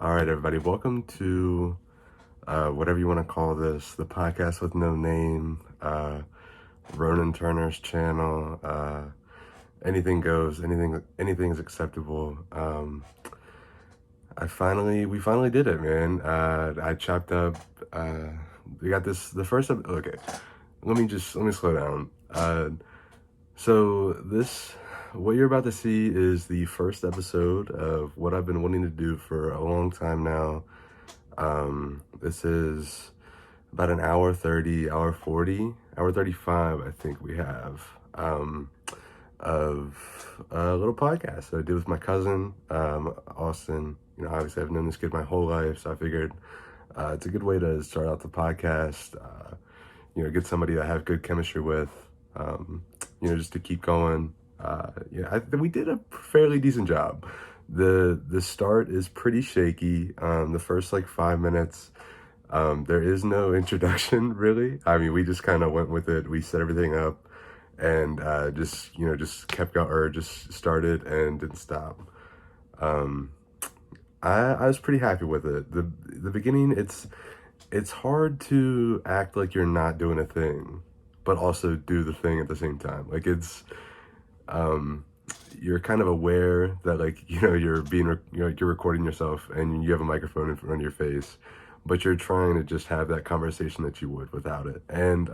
All right, everybody, welcome to whatever you want to call this, the podcast with no name, Ronan Turner's channel. Anything goes, anything is acceptable. We finally did it, man. I chopped up. We got this. The first. Okay, let me slow down. So this, what you're about to see is the first episode of what I've been wanting to do for a long time now. This is about an hour 30, hour 40, hour 35, I think we have, of a little podcast that I did with my cousin, Austin. You know, obviously I've known this kid my whole life, so I figured it's a good way to start out the podcast, get somebody I have good chemistry with, just to keep going. We did a fairly decent job. The start is pretty shaky. The first like 5 minutes, there is no introduction really. I mean, we just kind of went with it. We set everything up and just kept going, or just started and didn't stop. I was pretty happy with it. The beginning, it's hard to act like you're not doing a thing, but also do the thing at the same time. Like you're kind of aware that you're recording yourself and you have a microphone in front of your face, but you're trying to just have that conversation that you would without it. And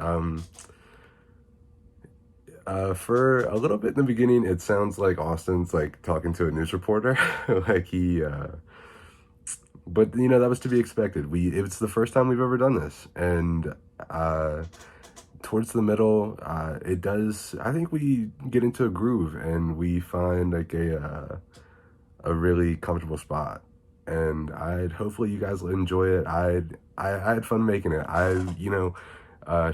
for a little bit in the beginning, it sounds like Austin's like talking to a news reporter, but that was to be expected. It's the first time we've ever done this, and towards the middle, it does. I think we get into a groove and we find like a really comfortable spot. And hopefully you guys will enjoy it. I had fun making it.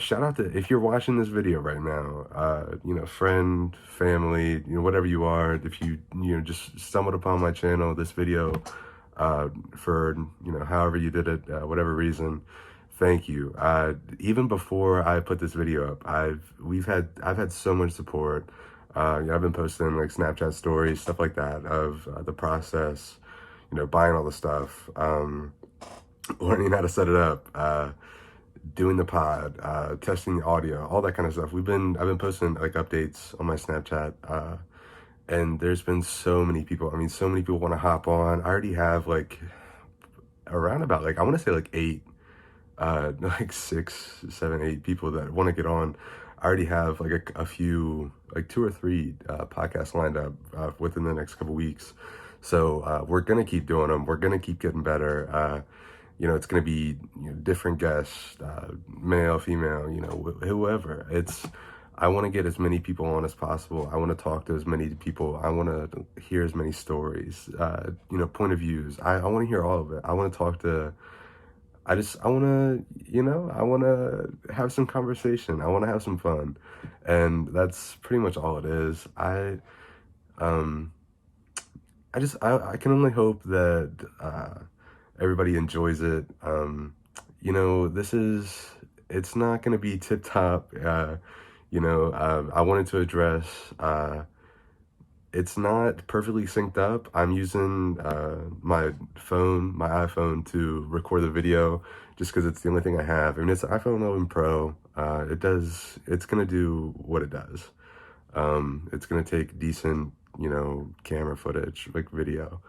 Shout out to, if you're watching this video right now, friend, family, whatever you are. If you just stumbled upon my channel, this video, for however you did it, whatever reason. Thank you. Even before I put this video up, I've had so much support. I've been posting like Snapchat stories, stuff like that, of the process, buying all the stuff, learning how to set it up, doing the pod, testing the audio, all that kind of stuff. I've been posting like updates on my Snapchat, and there's been so many people. I mean, so many people want to hop on. I already have like around about like, I want to say like 8. Like 6, 7, 8 people that want to get on. I already have like a few, like 2 or 3 podcasts lined up within the next couple weeks. So we're gonna keep doing them. We're gonna keep getting better. It's gonna be different guests, male, female, whoever. I want to get as many people on as possible. I want to talk to as many people. I want to hear as many stories, point of views. I want to hear all of it. I want to talk to. I want to have some conversation. I want to have some fun. And that's pretty much all it is. I can only hope that everybody enjoys it. It's not going to be tip top. I wanted to address, it's not perfectly synced up. I'm using my iPhone to record the video just because it's the only thing I have. I mean, it's an iPhone 11 Pro. It's going to do what it does. It's going to take decent, camera footage, like video.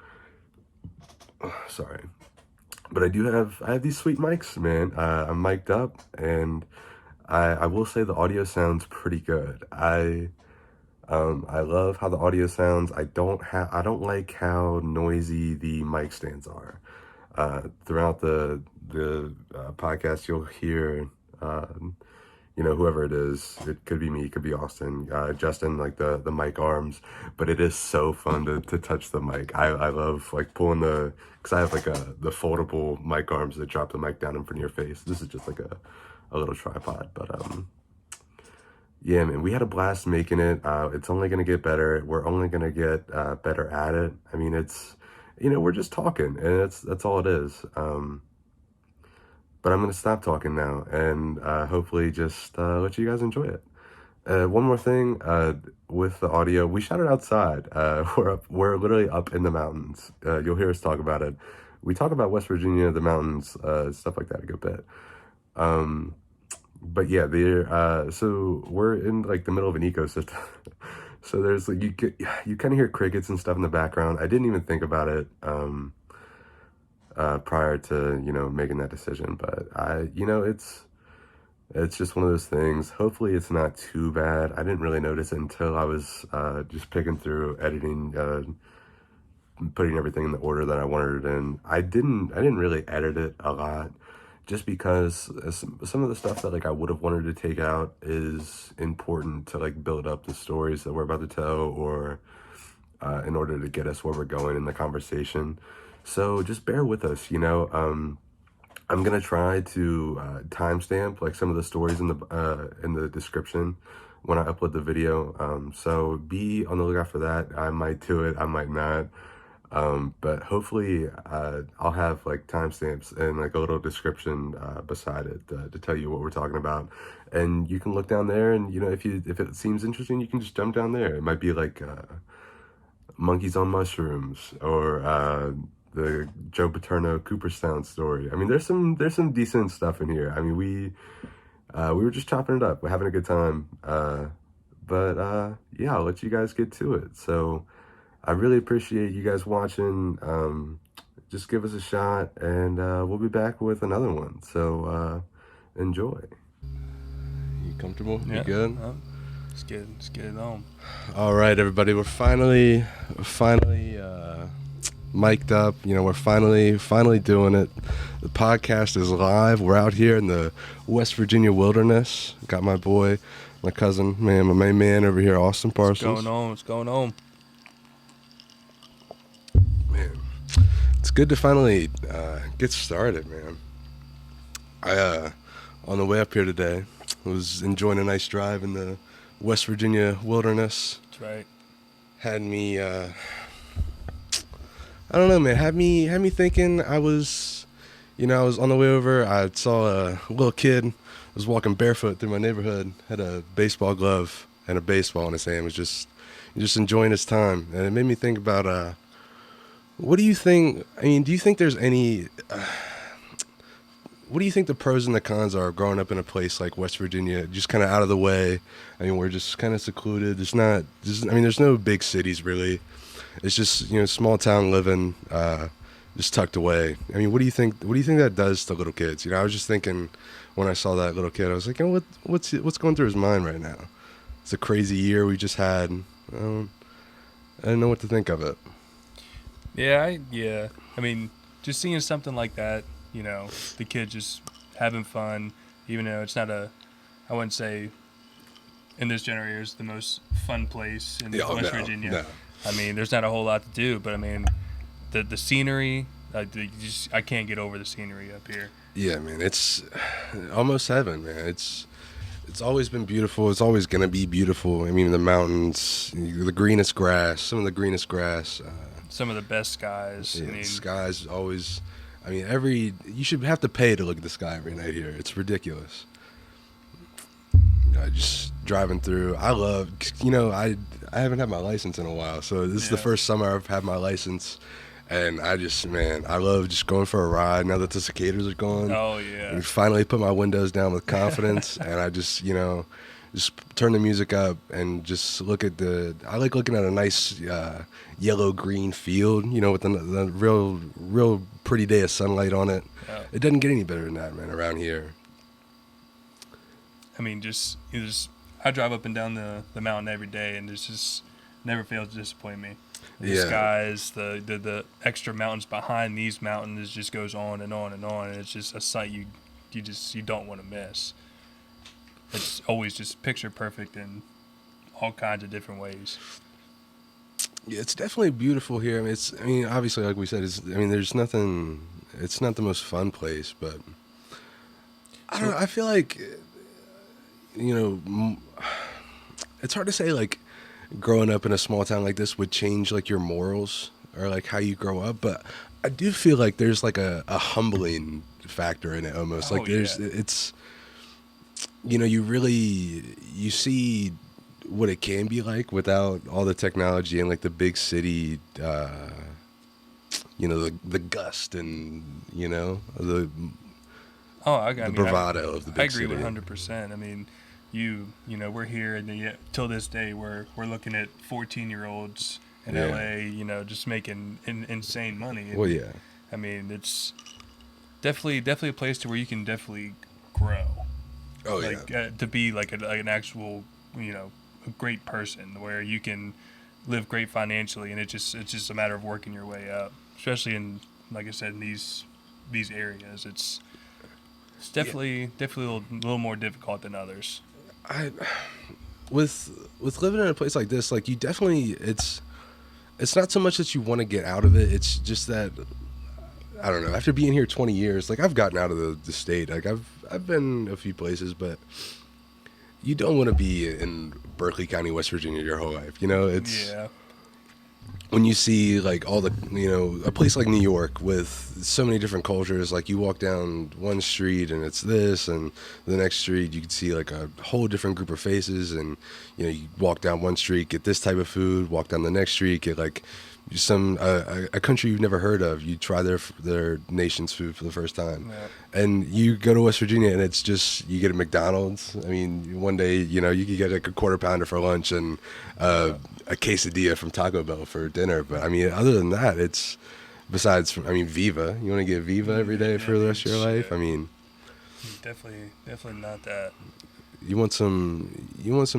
Sorry. But I have these sweet mics, man. I'm mic'd up, and I will say the audio sounds pretty good. I love how the audio sounds. I don't like how noisy the mic stands are. Throughout the podcast, you'll hear, whoever it is. It could be me, it could be Austin, Justin, like the mic arms. But it is so fun to touch the mic. I love like pulling because I have like the foldable mic arms that drop the mic down in front of your face. This is just like a little tripod, but yeah, man, we had a blast making it. It's only going to get better. We're only going to get better at it. I mean, we're just talking, and that's all it is. But I'm going to stop talking now, and hopefully just let you guys enjoy it. One more thing, with the audio, we shot it outside. We're literally up in the mountains. You'll hear us talk about it. we talk about West Virginia, the mountains, stuff like that a good bit. But yeah, so we're in like the middle of an ecosystem. So there's like you kind of hear crickets and stuff in the background. I didn't even think about it prior to making that decision, but it's just one of those things. Hopefully it's not too bad. I didn't really notice it until I was just picking through, editing, putting everything in the order that I wanted it in. I didn't really edit it a lot, just because some of the stuff that like I would have wanted to take out is important to like build up the stories that we're about to tell, or in order to get us where we're going in the conversation. So just bear with us, I'm gonna try to timestamp like some of the stories in the description when I upload the video. So be on the lookout for that. I might do it, I might not. But hopefully I'll have like timestamps and like a little description beside it to tell you what we're talking about. And you can look down there, and if it seems interesting, you can just jump down there. It might be like monkeys on mushrooms, or the Joe Paterno Cooperstown story. I mean, there's some decent stuff in here. I mean, we were just chopping it up. We're having a good time. But yeah, I'll let you guys get to it. So I really appreciate you guys watching. Just give us a shot, and we'll be back with another one. So enjoy. You comfortable? Yeah. You good? Let's get it on. All right, everybody. We're finally mic'd up. We're finally doing it. The podcast is live. We're out here in the West Virginia wilderness. Got my boy, my cousin, my main man over here, Austin Parsons. What's going on? Man, it's good to finally get started, man. I on the way up here today was enjoying a nice drive in the West Virginia wilderness. That's right. Had me I don't know, man. Had me thinking. I was on the way over. I saw a little kid was walking barefoot through my neighborhood. Had a baseball glove and a baseball in his hand. Was just enjoying his time, and it made me think about what do you think? I mean, do you think there's any? What do you think the pros and the cons are of growing up in a place like West Virginia, just kind of out of the way? I mean, we're just kind of secluded. There's no big cities really. It's just small town living, just tucked away. I mean, what do you think that does to little kids? I was just thinking when I saw that little kid, I was like, what's going through his mind right now? It's a crazy year we just had. I don't know what to think of it. Yeah. I mean, just seeing something like that, the kid just having fun, even though it's not I wouldn't say in this general area is the most fun place in West Virginia. No. I mean, there's not a whole lot to do, but I mean, the scenery, I can't get over the scenery up here. Yeah, man, it's almost heaven, man. It's always been beautiful. It's always gonna be beautiful. I mean, the mountains, the greenest grass, some of the greenest grass. Some of the best skies. Yeah, I mean, skies always. I mean, you should have to pay to look at the sky every night here. It's ridiculous. Just driving through. I love, I haven't had my license in a while, so this is the first summer I've had my license, and I love just going for a ride now that the cicadas are gone. Oh yeah. And finally put my windows down with confidence, and I just turn the music up and just look at I like looking at a nice yellow-green field, with the real pretty day of sunlight on it. Yeah. It doesn't get any better than that, man, around here. I mean, I drive up and down the mountain every day, and it just never fails to disappoint me. The skies, the extra mountains behind these mountains, just goes on and on and on, and it's just a sight you don't want to miss. It's always just picture perfect in all kinds of different ways. Yeah, it's definitely beautiful here. I mean, obviously, like we said, there's nothing. It's not the most fun place, but I don't know. I feel like, it's hard to say like growing up in a small town like this would change like your morals or like how you grow up, but I do feel like there's like a humbling factor in it almost. It's you see what it can be like without all the technology and like the big city the gust and the I the mean, bravado of the big I agree city. 100%. I mean, we're here, and yet till this day, we're looking at 14-year-olds in Yeah. LA, just making insane money. And, Well, yeah. I mean, it's definitely a place to where you can definitely grow. Oh, Like yeah. to be like an actual, a great person where you can live great financially, and it's just a matter of working your way up, especially in, like I said, in these areas. It's definitely a little more difficult than others. I with living in a place like this, like you definitely it's not so much that you want to get out of it. It's just that I don't know. After being here 20 years, like I've gotten out of the state. Like I've been a few places, but you don't want to be in Berkeley County, West Virginia your whole life. It's Yeah. when you see like all the a place like New York with so many different cultures. Like you walk down one street and it's this, and the next street you can see like a whole different group of faces, and you walk down one street, get this type of food, walk down the next street, get like some a country you've never heard of. You try their nation's food for the first time, Yeah. and you go to West Virginia and it's just you get a McDonald's. I mean, one day you could get like a quarter pounder for lunch and a quesadilla from Taco Bell for dinner. But I mean, other than that, it's besides Viva. You want to get Viva every day for the rest of your life. I mean, definitely not that. you want some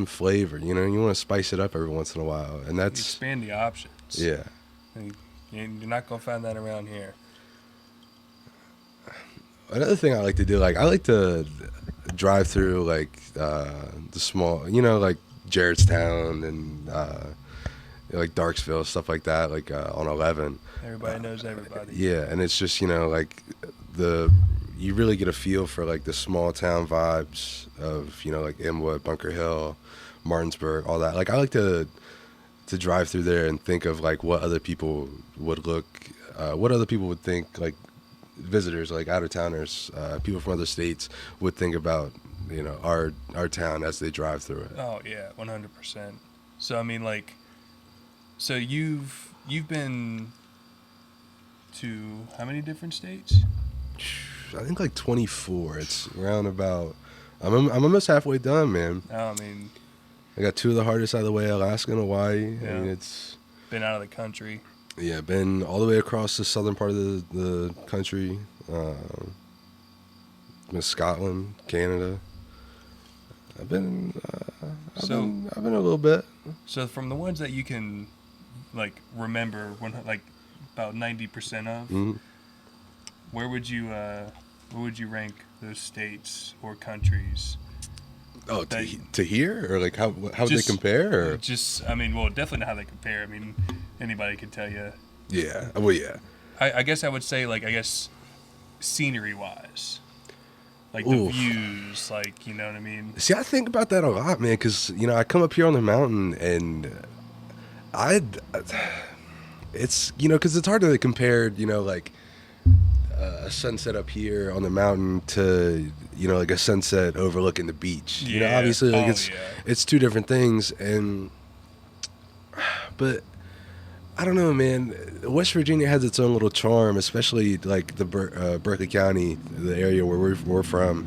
flavor. You want to spice it up every once in a while, and that's Expand the options. yeah. You're not gonna find that around here. Another thing I like to do, like I like to drive through like the small, like Jaredstown and like Darksville, stuff like that, like on 11. Everybody knows everybody. Yeah, and it's just like you really get a feel for like the small town vibes of like Inwood, Bunker Hill, Martinsburg, all that. Like I like to drive through there and think of like what other people would think, like visitors, like out of towners, people from other states would think about our town as they drive through it. Oh yeah, 100%. So I mean, like, so you've been to how many different states? I think like 24. It's around about. I'm almost halfway done, man. Oh, I mean, I got two of the hardest out of the way, Alaska and Hawaii. Yeah. I mean, it's been out of the country. yeah, been all the way across the southern part of the country. Been Scotland, Canada. I've been a little bit. So from the ones that you can like remember, like about 90% of, Mm-hmm. where would you rank those states or countries? Oh, to here, or like how would they compare? Or? Just, I mean, well, definitely not how they compare. I mean, anybody could tell you. Yeah. Well, yeah. I guess I would say, like, scenery wise, like Oof. the views, like, you know what I mean. See, I think about that a lot, man, because I come up here on the mountain and it's because it's hard to compare, like a sunset up here on the mountain to like a sunset overlooking the beach. Yeah. Obviously, like Oh, it's two different things, but I don't know, man. West Virginia has its own little charm, especially like the Berkeley County, the area where we're from.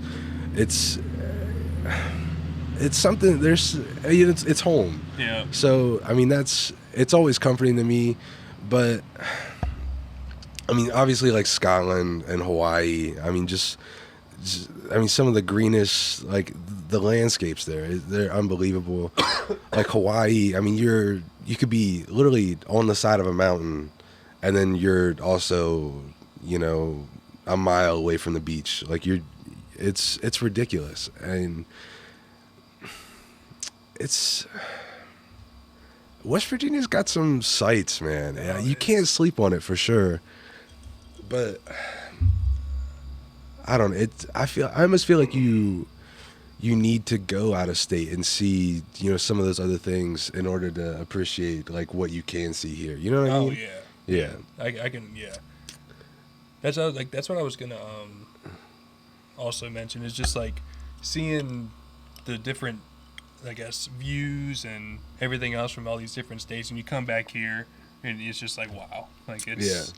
It's something. It's home. Yeah. So I mean, it's always comforting to me, but I mean, obviously, like Scotland and Hawaii. I mean, just some of the greenest, like the landscapes they're unbelievable. Like Hawaii, I mean, you could be literally on the side of a mountain, and then you're also, a mile away from the beach. Like it's ridiculous, and West Virginia's got some sights, man. Yeah, you can't sleep on it for sure. But I don't know. I almost feel like you need to go out of state and see, some of those other things in order to appreciate like what you can see here. You know what I mean? Oh Yeah. I can. Yeah. That's what I was gonna also mention is just like seeing the different, I guess, views and everything else from all these different states, and you come back here and it's just like wow, like it's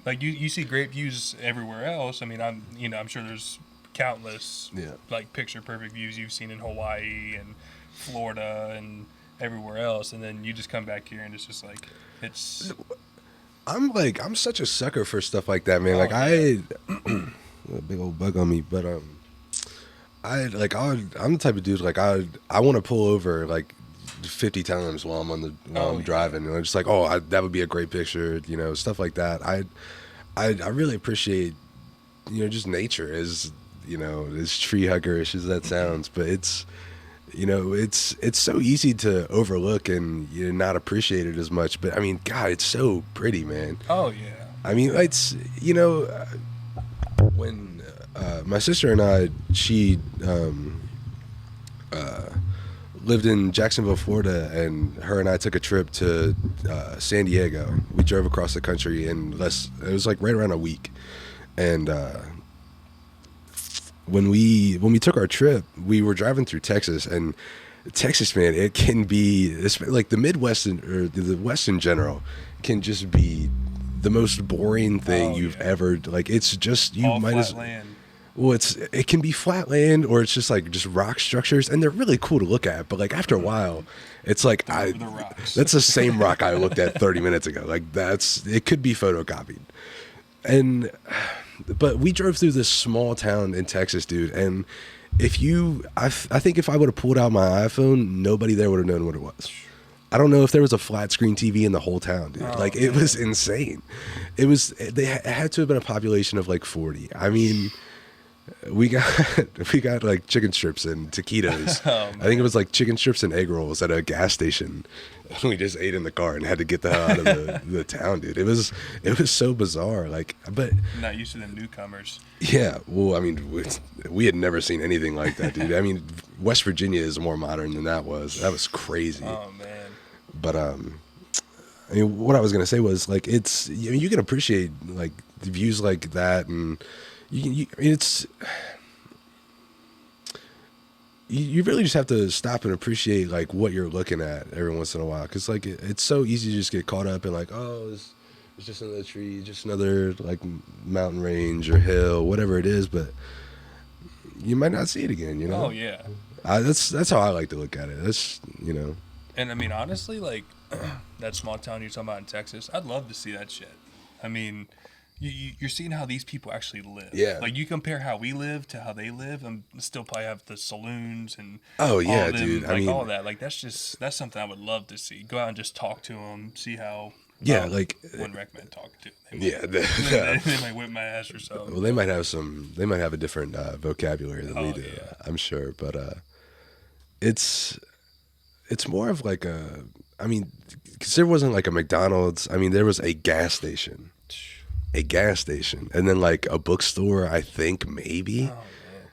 like you see great views everywhere else. I mean, I'm sure there's countless like picture perfect views you've seen in Hawaii and Florida and everywhere else, and then you just come back here and it's just like it's. I'm such a sucker for stuff like that, man. Like a big old bug on me, but I'm the type of dude like I want to pull over like 50 times while I'm driving, and I'm just like, that would be a great picture, stuff like that. I really appreciate just nature as as tree huggerish as that sounds, but it's it's so easy to overlook and not appreciate it as much. But I mean, God, it's so pretty, man. Oh yeah. I mean, it's when my sister and I, she lived in Jacksonville, Florida, and her and I took a trip to San Diego. We drove across the country in it was like right around a week, and when we took our trip, we were driving through Texas, and Texas, man, it can be like the Midwestern or the West in general can just be the most boring thing you've ever like. It's just all flat land. Well, it can be flat land, or it's just rock structures, and they're really cool to look at. But like after a while, it's like the rocks. That's the same rock I looked at 30 minutes ago. Like it could be photocopied, but we drove through this small town in Texas, dude, and I think if I would have pulled out my iPhone, nobody there would have known what it was. I don't know if there was a flat screen TV in the whole town, dude. It was insane. They had to have been a population of like 40. I mean, we got like chicken strips and taquitos. I think it was like chicken strips and egg rolls at a gas station. We just ate in the car and had to get the hell out of the town, dude. It was so bizarre. Like, but not used to them newcomers. Yeah, well, I mean, we had never seen anything like that, dude. I mean, West Virginia is more modern than that was. That was crazy. Oh man. But I mean, what I was gonna say was like you can appreciate like the views like that, and you really just have to stop and appreciate like what you're looking at every once in a while, because like it's so easy to just get caught up in like, it's just another tree, just another like mountain range or hill, whatever it is, but you might not see it again, Oh yeah. That's how I like to look at it. That's And I mean, honestly, like that small town you're talking about in Texas, I'd love to see that shit. I mean, you're seeing how these people actually live. Yeah. Like you compare how we live to how they live, and still probably have the saloons and dude. Like, I mean, all that. Like that's something I would love to see. Go out and just talk to them, see how. Wouldn't recommend talking to them. They might whip my ass or something. Well, they might have a different vocabulary than we do. Yeah. I'm sure, but it's more of like because there wasn't like a McDonald's. I mean, there was a gas station, and then like a bookstore. I think maybe,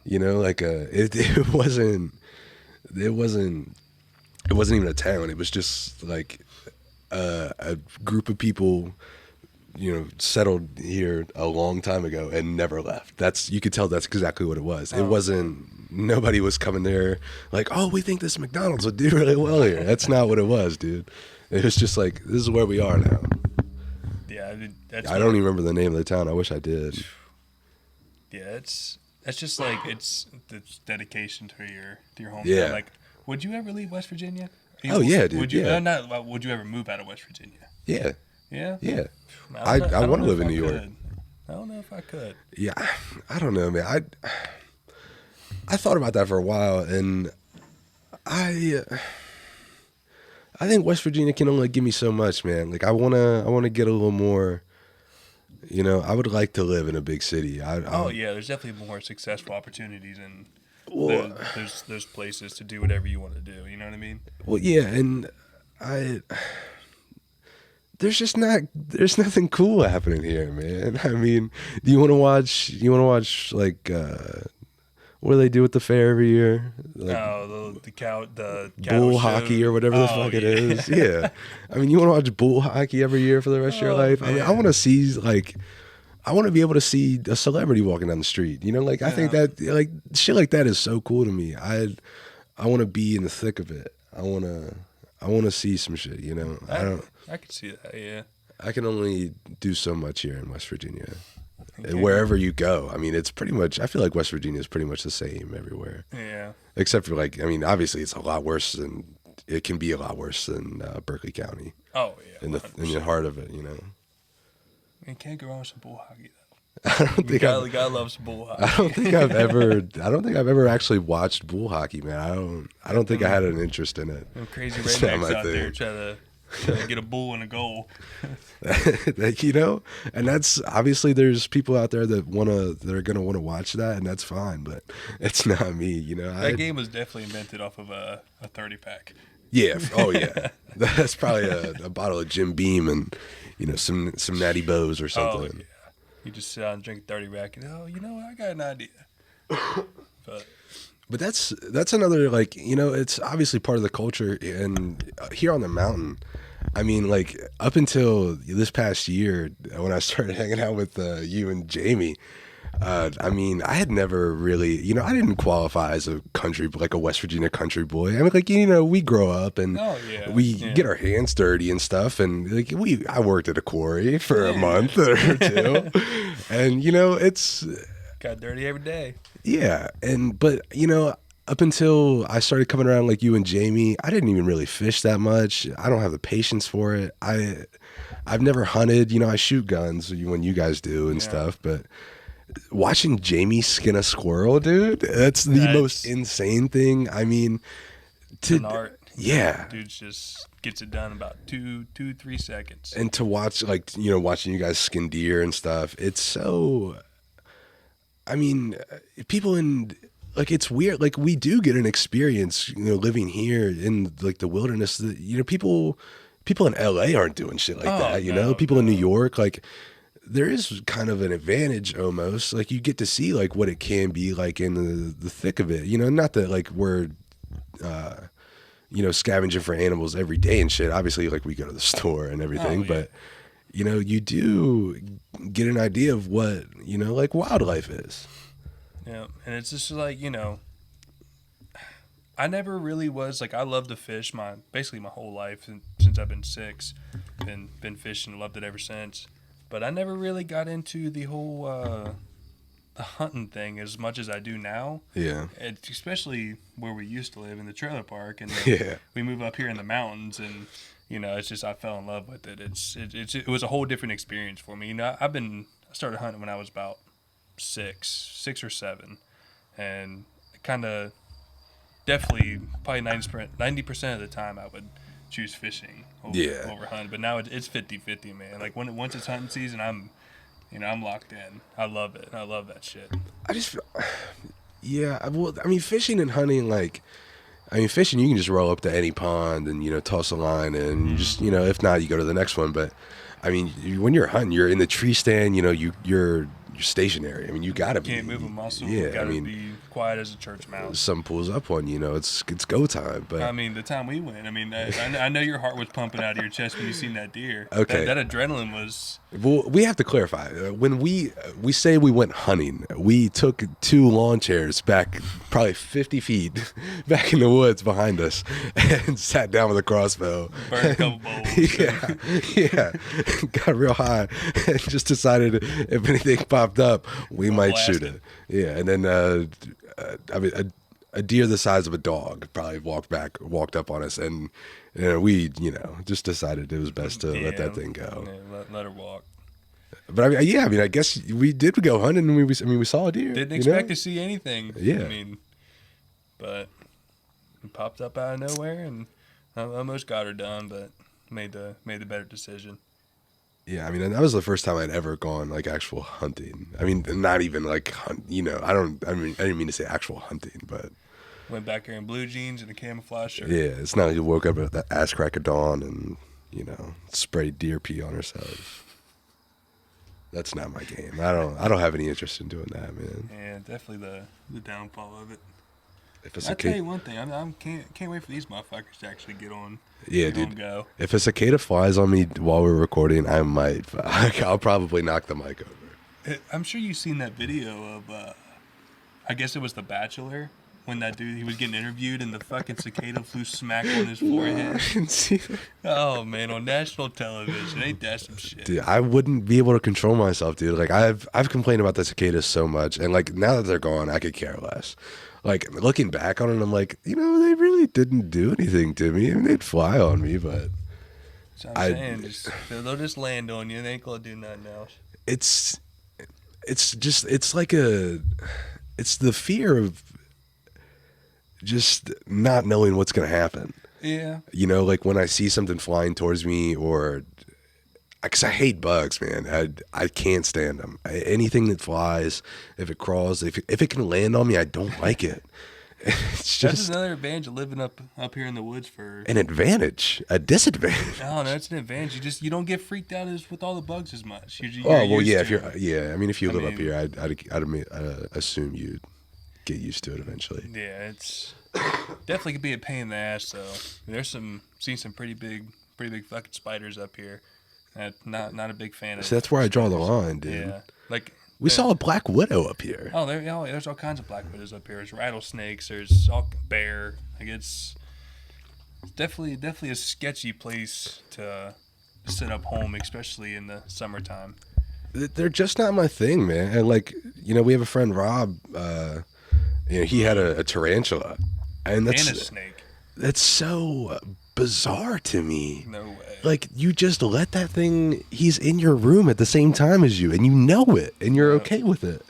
like it wasn't even a town. It was just like a group of people, settled here a long time ago and never left. You could tell that's exactly what it was. It wasn't. Nobody was coming there like, we think this McDonald's would do really well here. That's not what it was, dude. It was just like, this is where we are now. Yeah, I don't even remember the name of the town. I wish I did. Yeah, that's just like it's dedication to your hometown. Yeah. Like, would you ever leave West Virginia? Yeah, dude. Would you? Yeah. Would you ever move out of West Virginia? Yeah. Yeah. Yeah. I want to live in New York. I don't know if I could. Yeah, I don't know, man. I thought about that for a while, and I think West Virginia can only give me so much, man. Like I wanna get a little more. I would like to live in a big city. Yeah, there's definitely more successful opportunities, and there's places to do whatever you want to do. You know what I mean? Well, yeah, and there's nothing cool happening here, man. I mean, do you want to watch like what do they do at the fair every year? Like, the bull hockey or whatever the fuck it is. Yeah. I mean, you want to watch bull hockey every year for the rest of your life? Man. I mean, I want to see I want to be able to see a celebrity walking down the street. I think that like shit like that is so cool to me. I want to be in the thick of it. I want to see some shit. I could see that. Yeah. I can only do so much here in West Virginia. Okay. Wherever you go, I mean, it's pretty much. I feel like West Virginia is pretty much the same everywhere. Yeah. Except for like, I mean, obviously it's a lot worse than it can be a lot worse than Berkeley County. Oh yeah. In the heart of it, you know. You can't go wrong with some bull hockey though. I don't think gotta love some bull hockey. I don't think I've ever actually watched bull hockey, man. I don't think I had an interest in it. Them crazy It's not rednecks my out thing. there trying to get a bull and a goal. You know, and that's obviously there's people out there that are gonna want to watch that, and that's fine, but it's not me, you know. That game was definitely invented off of a 30-pack. Yeah. Oh yeah. That's probably a bottle of Jim Beam and, you know, some Natty Bows or something. Oh, yeah. You just sit down and drink a 30-pack and, you know what, I got an idea. But that's another, like, you know, it's obviously part of the culture, and here on the mountain, I mean, like, up until this past year when I started hanging out with you and Jamie, I mean, I had never really, you know, I didn't qualify as a West Virginia country boy. I mean, like, you know, we grow up and we get our hands dirty and stuff. And like, I worked at a quarry for a month or two, and you know, it's got dirty every day. Yeah. But you know, up until I started coming around like you and Jamie, I didn't even really fish that much. I don't have the patience for it. I've never hunted, you know, I shoot guns when you guys do and stuff, but watching Jamie skin a squirrel, dude, that's the most insane thing. I mean, it's an art. Yeah. Dude just gets it done in about 3 seconds. And to watch, like, you know, watching you guys skin deer and stuff, it's so, I mean, people like, it's weird. Like, we do get an experience, you know, living here in like the wilderness that, you know, people in LA aren't doing shit like that, you know, people in New York, like, there is kind of an advantage almost. Like, you get to see like what it can be like in the thick of it, you know, not that like we're, you know, scavenging for animals every day and shit. Obviously, like, we go to the store and everything, but you know, you do get an idea of what, you know, like wildlife is. Yeah. And it's just like, you know, I never really was like, I love to fish basically my whole life since I've been 6, been fishing, loved it ever since. But I never really got into the whole the hunting thing as much as I do now. Yeah. It's especially where we used to live in the trailer park, and then we move up here in the mountains, and you know, it's just I fell in love with it. It was a whole different experience for me. You know, I started hunting when I was about 6 or 7, and kind of definitely probably 90% of the time I would choose fishing over hunting, but now it's 50-50, man. Like, once it's hunting season, I'm locked in. I love it. I love that shit. I just feel, well, I mean, fishing and hunting, like, I mean, fishing, you can just roll up to any pond and, you know, toss a line and you just, you know, if not, you go to the next one. But I mean, when you're hunting, you're in the tree stand, you know, you're stationary. I mean, you gotta be. Can't move a muscle. Yeah, gotta be quiet as a church mouse. Something pulls up on you know, it's go time. But I mean, the time we went, I mean, I know your heart was pumping out of your chest when you seen that deer. Okay, that adrenaline was. Well, we have to clarify. When we say we went hunting, we took 2 lawn chairs back probably 50 feet back in the woods behind us and sat down with a crossbow. Burned a couple bowls. Yeah. Got real high and just decided if anything popped up, we might shoot it. Yeah, and then I mean, a deer the size of a dog probably walked up on us, and you know, we, you know, just decided it was best to let that thing go. Yeah, let her walk. But I mean, I guess we did go hunting, and we saw a deer. Didn't expect to see anything. Yeah. I mean, but it popped up out of nowhere, and I almost got her done, but made the better decision. Yeah, I mean, and that was the first time I'd ever gone like actual hunting. I mean, not even like you know, I didn't mean to say actual hunting, but went back here in blue jeans and a camouflage shirt. Yeah, it's not like you woke up at the ass crack of dawn and, you know, sprayed deer pee on herself. That's not my game. I don't have any interest in doing that, man. Yeah, definitely the downfall of it. I'll tell you one thing, I can't wait for these motherfuckers to actually get on. Yeah, dude. Go. If a cicada flies on me while we're recording, I might. I'll probably knock the mic over. I'm sure you've seen that video of, I guess it was The Bachelor, when that dude, he was getting interviewed and the fucking cicada flew smack on his forehead? I didn't see that. Oh, man, on national television. Ain't that some shit? Dude, I wouldn't be able to control myself, dude. Like, I've complained about the cicadas so much, and like now that they're gone, I could care less. Like, looking back on it, I'm like, they really didn't do anything to me. I mean, they'd fly on me, but That's what I'm saying. They'll just land on you. They ain't gonna do nothing else. it's the fear of just not knowing what's gonna happen. Yeah. Like when I see something flying towards me, or because I hate bugs, man. I can't stand them. Anything that flies, if it crawls, if it can land on me, I don't like it. It's just that's another advantage of living up here in the woods for an advantage, a disadvantage. No, that's an advantage. You don't get freaked out with all the bugs as much. You're yeah. used to it. I mean, if you live up here, I'd assume you'd get used to it eventually. Yeah, it's definitely could be a pain in the ass though. There's seen some pretty big fucking spiders up here. Not a big fan of. So that's where I draw the line, dude. Yeah, like we saw a black widow up here. Oh, there's all kinds of black widows up here. There's rattlesnakes. There's all bear. Like it's definitely a sketchy place to set up home, especially in the summertime. They're just not my thing, man. And like we have a friend Rob. He had a tarantula, and that's and a snake. That's so bizarre to me. No way. Like, you just let that thing, he's in your room at the same time as you, and you know it, and you're okay with it.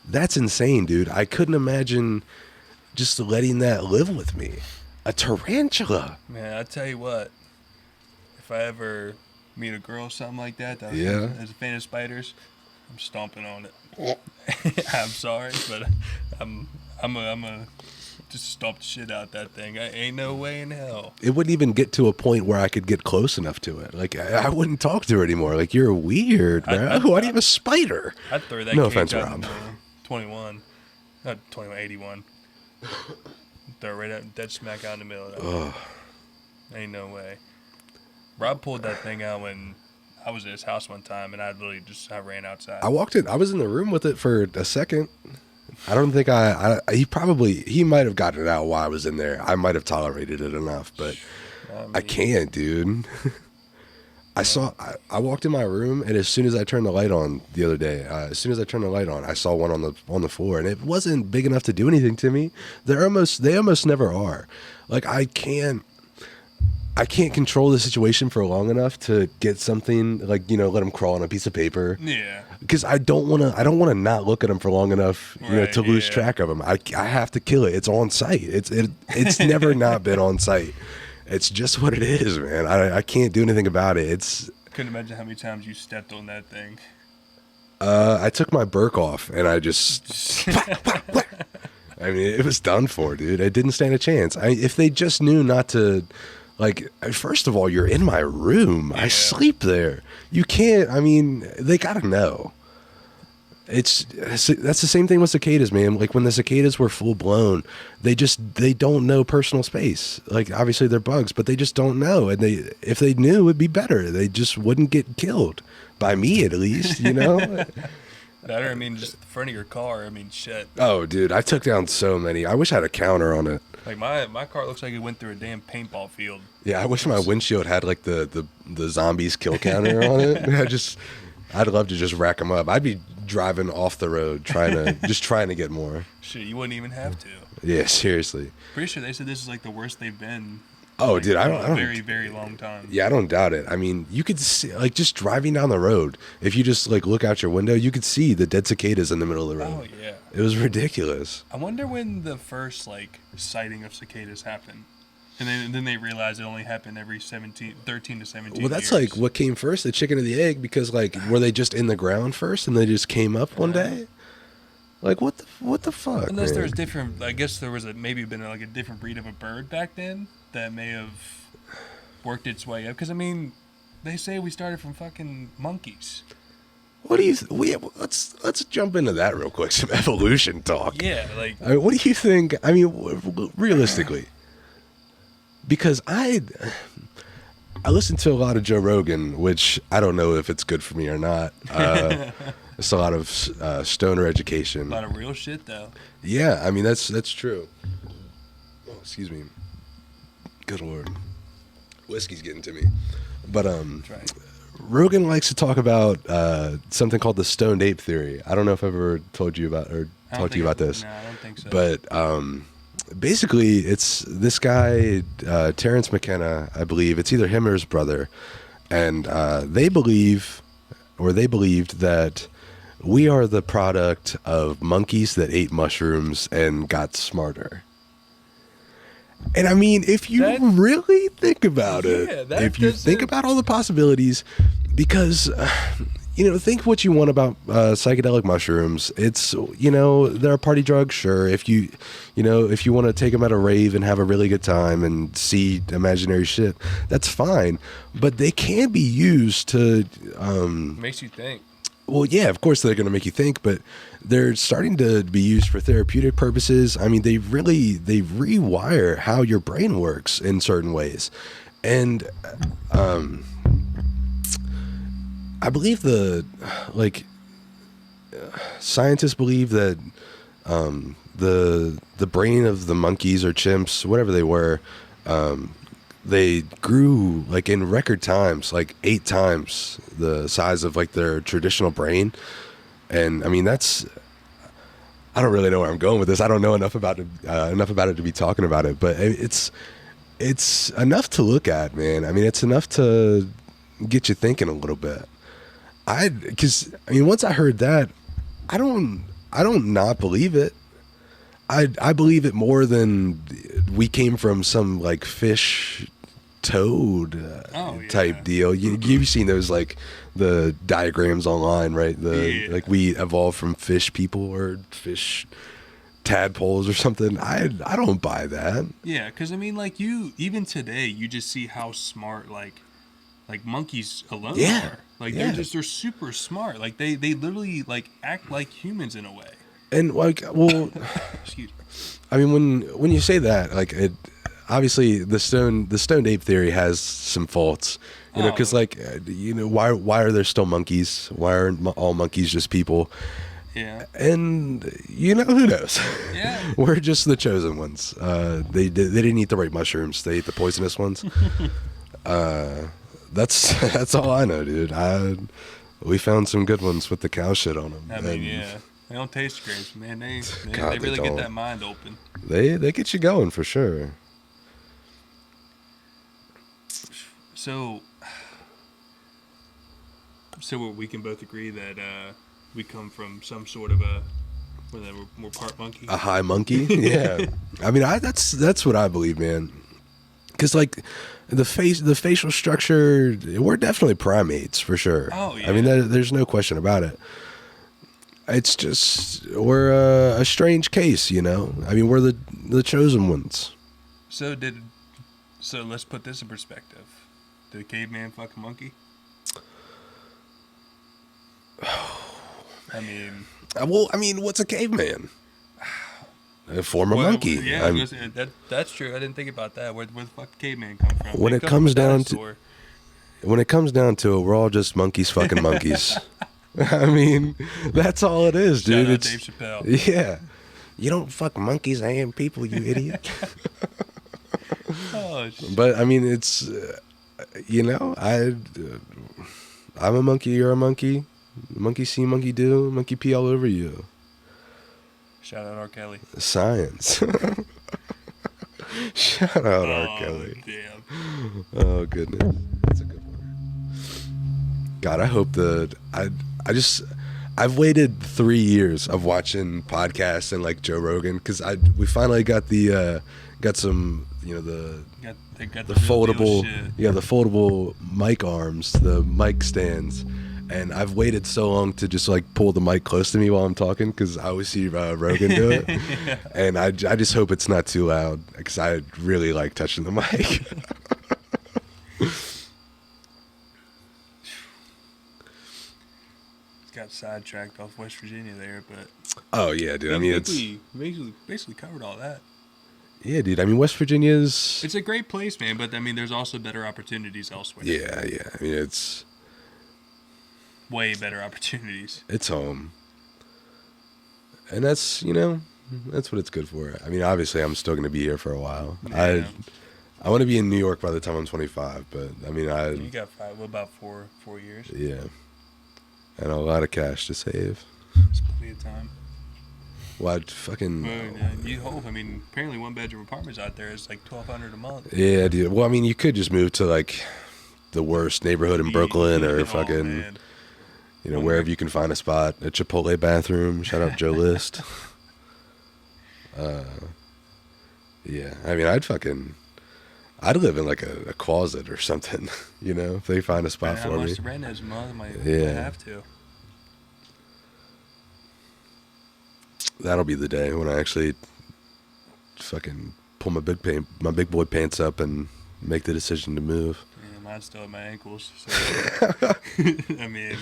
That's insane, dude. I couldn't imagine just letting that live with me. A tarantula. Man, I tell you what, if I ever meet a girl or something like that as a fan of spiders, I'm stomping on it. I'm sorry, but I'm a just stomp the shit out that thing. Ain't no way in hell. It wouldn't even get to a point where I could get close enough to it. Like, I wouldn't talk to her anymore. Like, you're weird, bro. Why do you have a spider? I'd throw that no cage offense, out Rob. 21. Not 21, 81. Throw it right out, dead smack out in the middle of that. Ain't no way. Rob pulled that thing out when I was at his house one time, and I ran outside. I walked in. I was in the room with it for a second. I don't think he might have gotten it out while I was in there. I might have tolerated it enough, but I can't, dude. I walked in my room, and as soon as I turned the light on the other day, I saw one on the floor, and it wasn't big enough to do anything to me. They almost never are. Like, I can't control the situation for long enough to get something like, let them crawl on a piece of paper. Yeah. Because I don't want to not look at them for long enough, to lose track of them. I have to kill it. It's on site. It's never not been on site. It's just what it is, man. I can't do anything about it. Couldn't imagine how many times you stepped on that thing. I took my Burke off and I just, I mean, it was done for, dude. It didn't stand a chance. If they just knew not to, like, first of all, you're in my room. Yeah. I sleep there. You can't, they gotta know. That's the same thing with cicadas, man. Like, when the cicadas were full blown, they don't know personal space. Like, obviously they're bugs, but they just don't know. And if they knew, it'd be better. They just wouldn't get killed. By me, at least, That or, just the front of your car. Shit. Oh, dude, I took down so many. I wish I had a counter on it. Like, my car looks like it went through a damn paintball field. Yeah, I wish my windshield had, like, the zombies kill counter on it. I'd love to just rack them up. I'd be driving off the road trying to get more. Shit, you wouldn't even have to. Yeah, seriously. Pretty sure they said this is, like, the worst they've been. Oh, like, dude, I don't. Very, very long time. Yeah, I don't doubt it. You could see, like, just driving down the road. If you just, like, look out your window, you could see the dead cicadas in the middle of the road. Oh, yeah. It was ridiculous. I wonder when the first, like, sighting of cicadas happened. And then they realized it only happened every 13 to 17 Well, that's years. like what came first, the chicken or the egg, because, like, were they just in the ground first and they just came up one day? Like, what the fuck? Unless man? there was different, I guess there was maybe been like a different breed of a bird back then that may have worked its way up. Because, they say we started from fucking monkeys. What do you? Let's jump into that real quick. Some evolution talk. Yeah, like. What do you think? Realistically, because I listen to a lot of Joe Rogan, which I don't know if it's good for me or not. It's a lot of stoner A education. lot of real shit though. Yeah, I mean that's true. Oh, excuse me. Good Lord, whiskey's getting to me. But That's right. Rogan likes to talk about something called the stoned ape theory. I don't know if I've ever told you about or talked to you about this. No, I don't think so. But basically, it's this guy, Terrence McKenna, I believe. It's either him or his brother. And they believed that we are the product of monkeys that ate mushrooms and got smarter. And I mean, if you really think about it, if you think about all the possibilities, because, think what you want about psychedelic mushrooms. It's, they're a party drug, sure. If you want to take them at a rave and have a really good time and see imaginary shit, that's fine. But they can be used to... Makes you think. Well, yeah, of course they're going to make you think, but they're starting to be used for therapeutic purposes. I mean, they rewire how your brain works in certain ways. And I believe scientists believe that the brain of the monkeys or chimps, whatever they were, they grew like in record times, like 8 times the size of like their traditional brain. And I mean, I don't really know where I'm going with this. I don't know enough about it to be talking about it, but it's enough to look at, man. I mean, it's enough to get you thinking a little bit. Because once I heard that, I don't not believe it. I believe it more than we came from some like fish toad type deal. You've seen those like the diagrams online, right? Like we evolved from fish people or fish tadpoles or something. I don't buy that. Yeah, because I mean, like even today, you just see how smart like monkeys alone are. Like they're super smart. Like they literally like act like humans in a way. And like, well, excuse me. I mean, when you say that, like it, obviously the stoned ape theory has some faults, because why are there still monkeys? Why aren't all monkeys just people? Yeah. And who knows? Yeah. We're just the chosen ones. They didn't eat the right mushrooms. They ate the poisonous ones. That's all I know, dude. We found some good ones with the cow shit on them. I mean, yeah. They don't taste great, man. They really don't. get that mind open. They get you going for sure. So we can both agree that we come from some sort of we're part monkey. A high monkey? Yeah. I mean, that's what I believe, man. Because like the facial structure, we're definitely primates for sure. Oh yeah. I mean, there's no question about it. It's just we're a strange case, I mean, we're the chosen ones. So let's put this in perspective. Did a caveman fuck a monkey? I mean, what's a caveman? A former monkey. Yeah, that's true. I didn't think about that. Where the fuck did caveman come from? When it comes down to it, we're all just monkeys fucking monkeys. I mean, that's all it is, dude. Shout out Dave Chappelle. Yeah. You don't fuck monkeys and people, you idiot. Oh, shit. But I mean, it's I'm a monkey, you're a monkey. Monkey see, monkey do, monkey pee all over you. Shout out R. Kelly. Science. Shout out R. Kelly. Damn. Oh goodness, that's a good one. God, I hope that I've waited 3 years of watching podcasts and like Joe Rogan because we finally got some the foldable the foldable mic arms, the mic stands. And I've waited so long to just like pull the mic close to me while I'm talking because I always see Rogan do it. Yeah. And I just hope it's not too loud because I really like touching the mic. Got sidetracked off West Virginia there, but oh yeah, dude. I mean, we basically covered all that. Yeah, dude. I mean, West Virginia's it's a great place, man. But I mean, there's also better opportunities elsewhere. Yeah. I mean, way better opportunities. It's home. And that's, that's what it's good for. I mean, obviously, I'm still going to be here for a while. Yeah. I want to be in New York by the time I'm 25, but I mean, You got about 4 years. Yeah. And a lot of cash to save. It's plenty of time. Well, I'd fucking... you hope. I mean, apparently one-bedroom apartments out there is like $1,200 a month. Yeah, dude. Well, I mean, you could just move to, like, the worst neighborhood in Brooklyn or fucking... Man. Wherever you can find a spot. A Chipotle bathroom. Shout out Joe List. Yeah. I mean, I'd live in, like, a closet or something, if they find a spot for me. The rent is month, might have to. That'll be the day when I actually fucking pull my big boy pants up and make the decision to move. Yeah, mine's still at my ankles. So. I mean,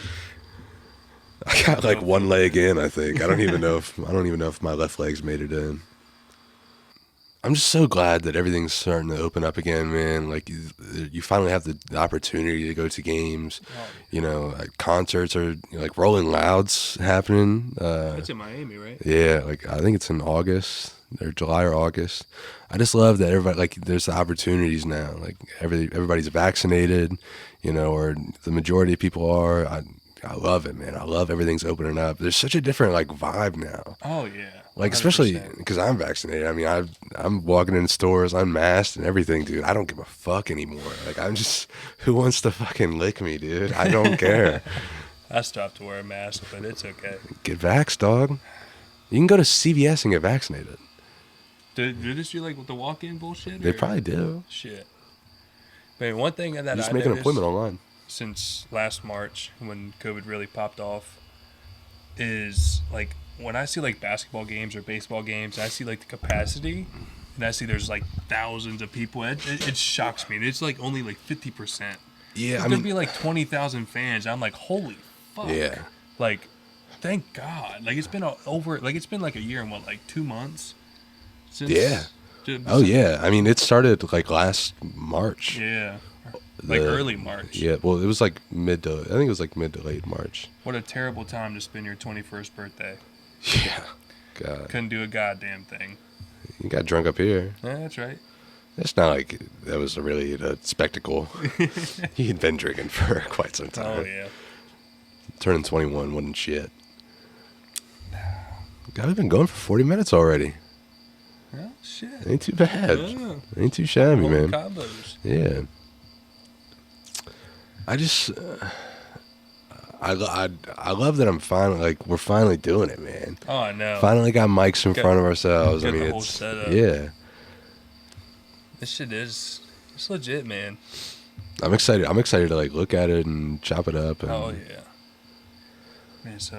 I got like one leg in. I think I don't even know if my left leg's made it in. I'm just so glad that everything's starting to open up again, man. Like you finally have the opportunity to go to games. Like concerts are like Rolling Loud's happening. That's in Miami, right? Yeah, like I think it's in August or July or August. I just love that everybody like there's the opportunities now. Like everybody's vaccinated, or the majority of people are. I love it, man. I love everything's opening up. There's such a different like vibe now. Oh yeah. Like 100%. Especially because I'm vaccinated. I mean, I'm walking in stores unmasked and everything, dude. I don't give a fuck anymore. Like I'm just, who wants to fucking lick me, dude? I don't care. I stopped to wear a mask, but it's okay. Get vaxxed, dog. You can go to CVS and get vaccinated. Do this do like with the walk-in bullshit? They probably do. Shit. But one thing that just I make an appointment online. Since last March, when COVID really popped off, is like when I see like basketball games or baseball games, I see like the capacity, and I see there's like thousands of people. It shocks me. It's like only like 50%. Yeah, There's gonna be like 20,000 fans. I'm like, holy fuck. Yeah. Like, thank God. Like it's been it's been like a year and like 2 months. Since, yeah. Oh yeah. I mean, it started like last March. Yeah. Like early March. Yeah, well, it was like mid to late March. What a terrible time to spend your 21st birthday. Yeah. God. Couldn't do a goddamn thing. You got drunk up here. Yeah, that's right. It's not like that was really a spectacle. He had been drinking for quite some time. Oh, yeah. Turning 21 wasn't shit. God, we've been going for 40 minutes already. Oh, shit. Ain't too bad. Yeah. Ain't too shabby, man. Combos. Yeah. I just, I love that I'm finally, like, we're finally doing it, man. Oh, I know. Finally got mics in front of ourselves. I mean, the whole setup. Yeah. This shit it's legit, man. I'm excited. I'm excited to, like, look at it and chop it up. And, oh, yeah. Man, so,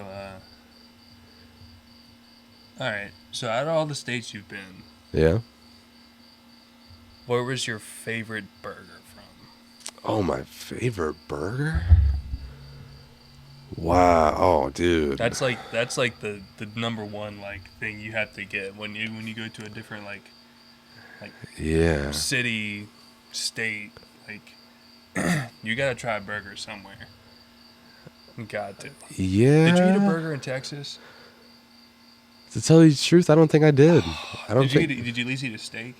all right. So, out of all the states you've been. Yeah. Where was your favorite burger from? Oh, my favorite burger? Wow. Oh, dude. That's like the number one like thing you have to get when you go to a different like yeah, city, state, like you gotta try a burger somewhere. You got to. Yeah. Did you eat a burger in Texas? To tell you the truth, I don't think I did. I don't think. Did you at least eat a steak?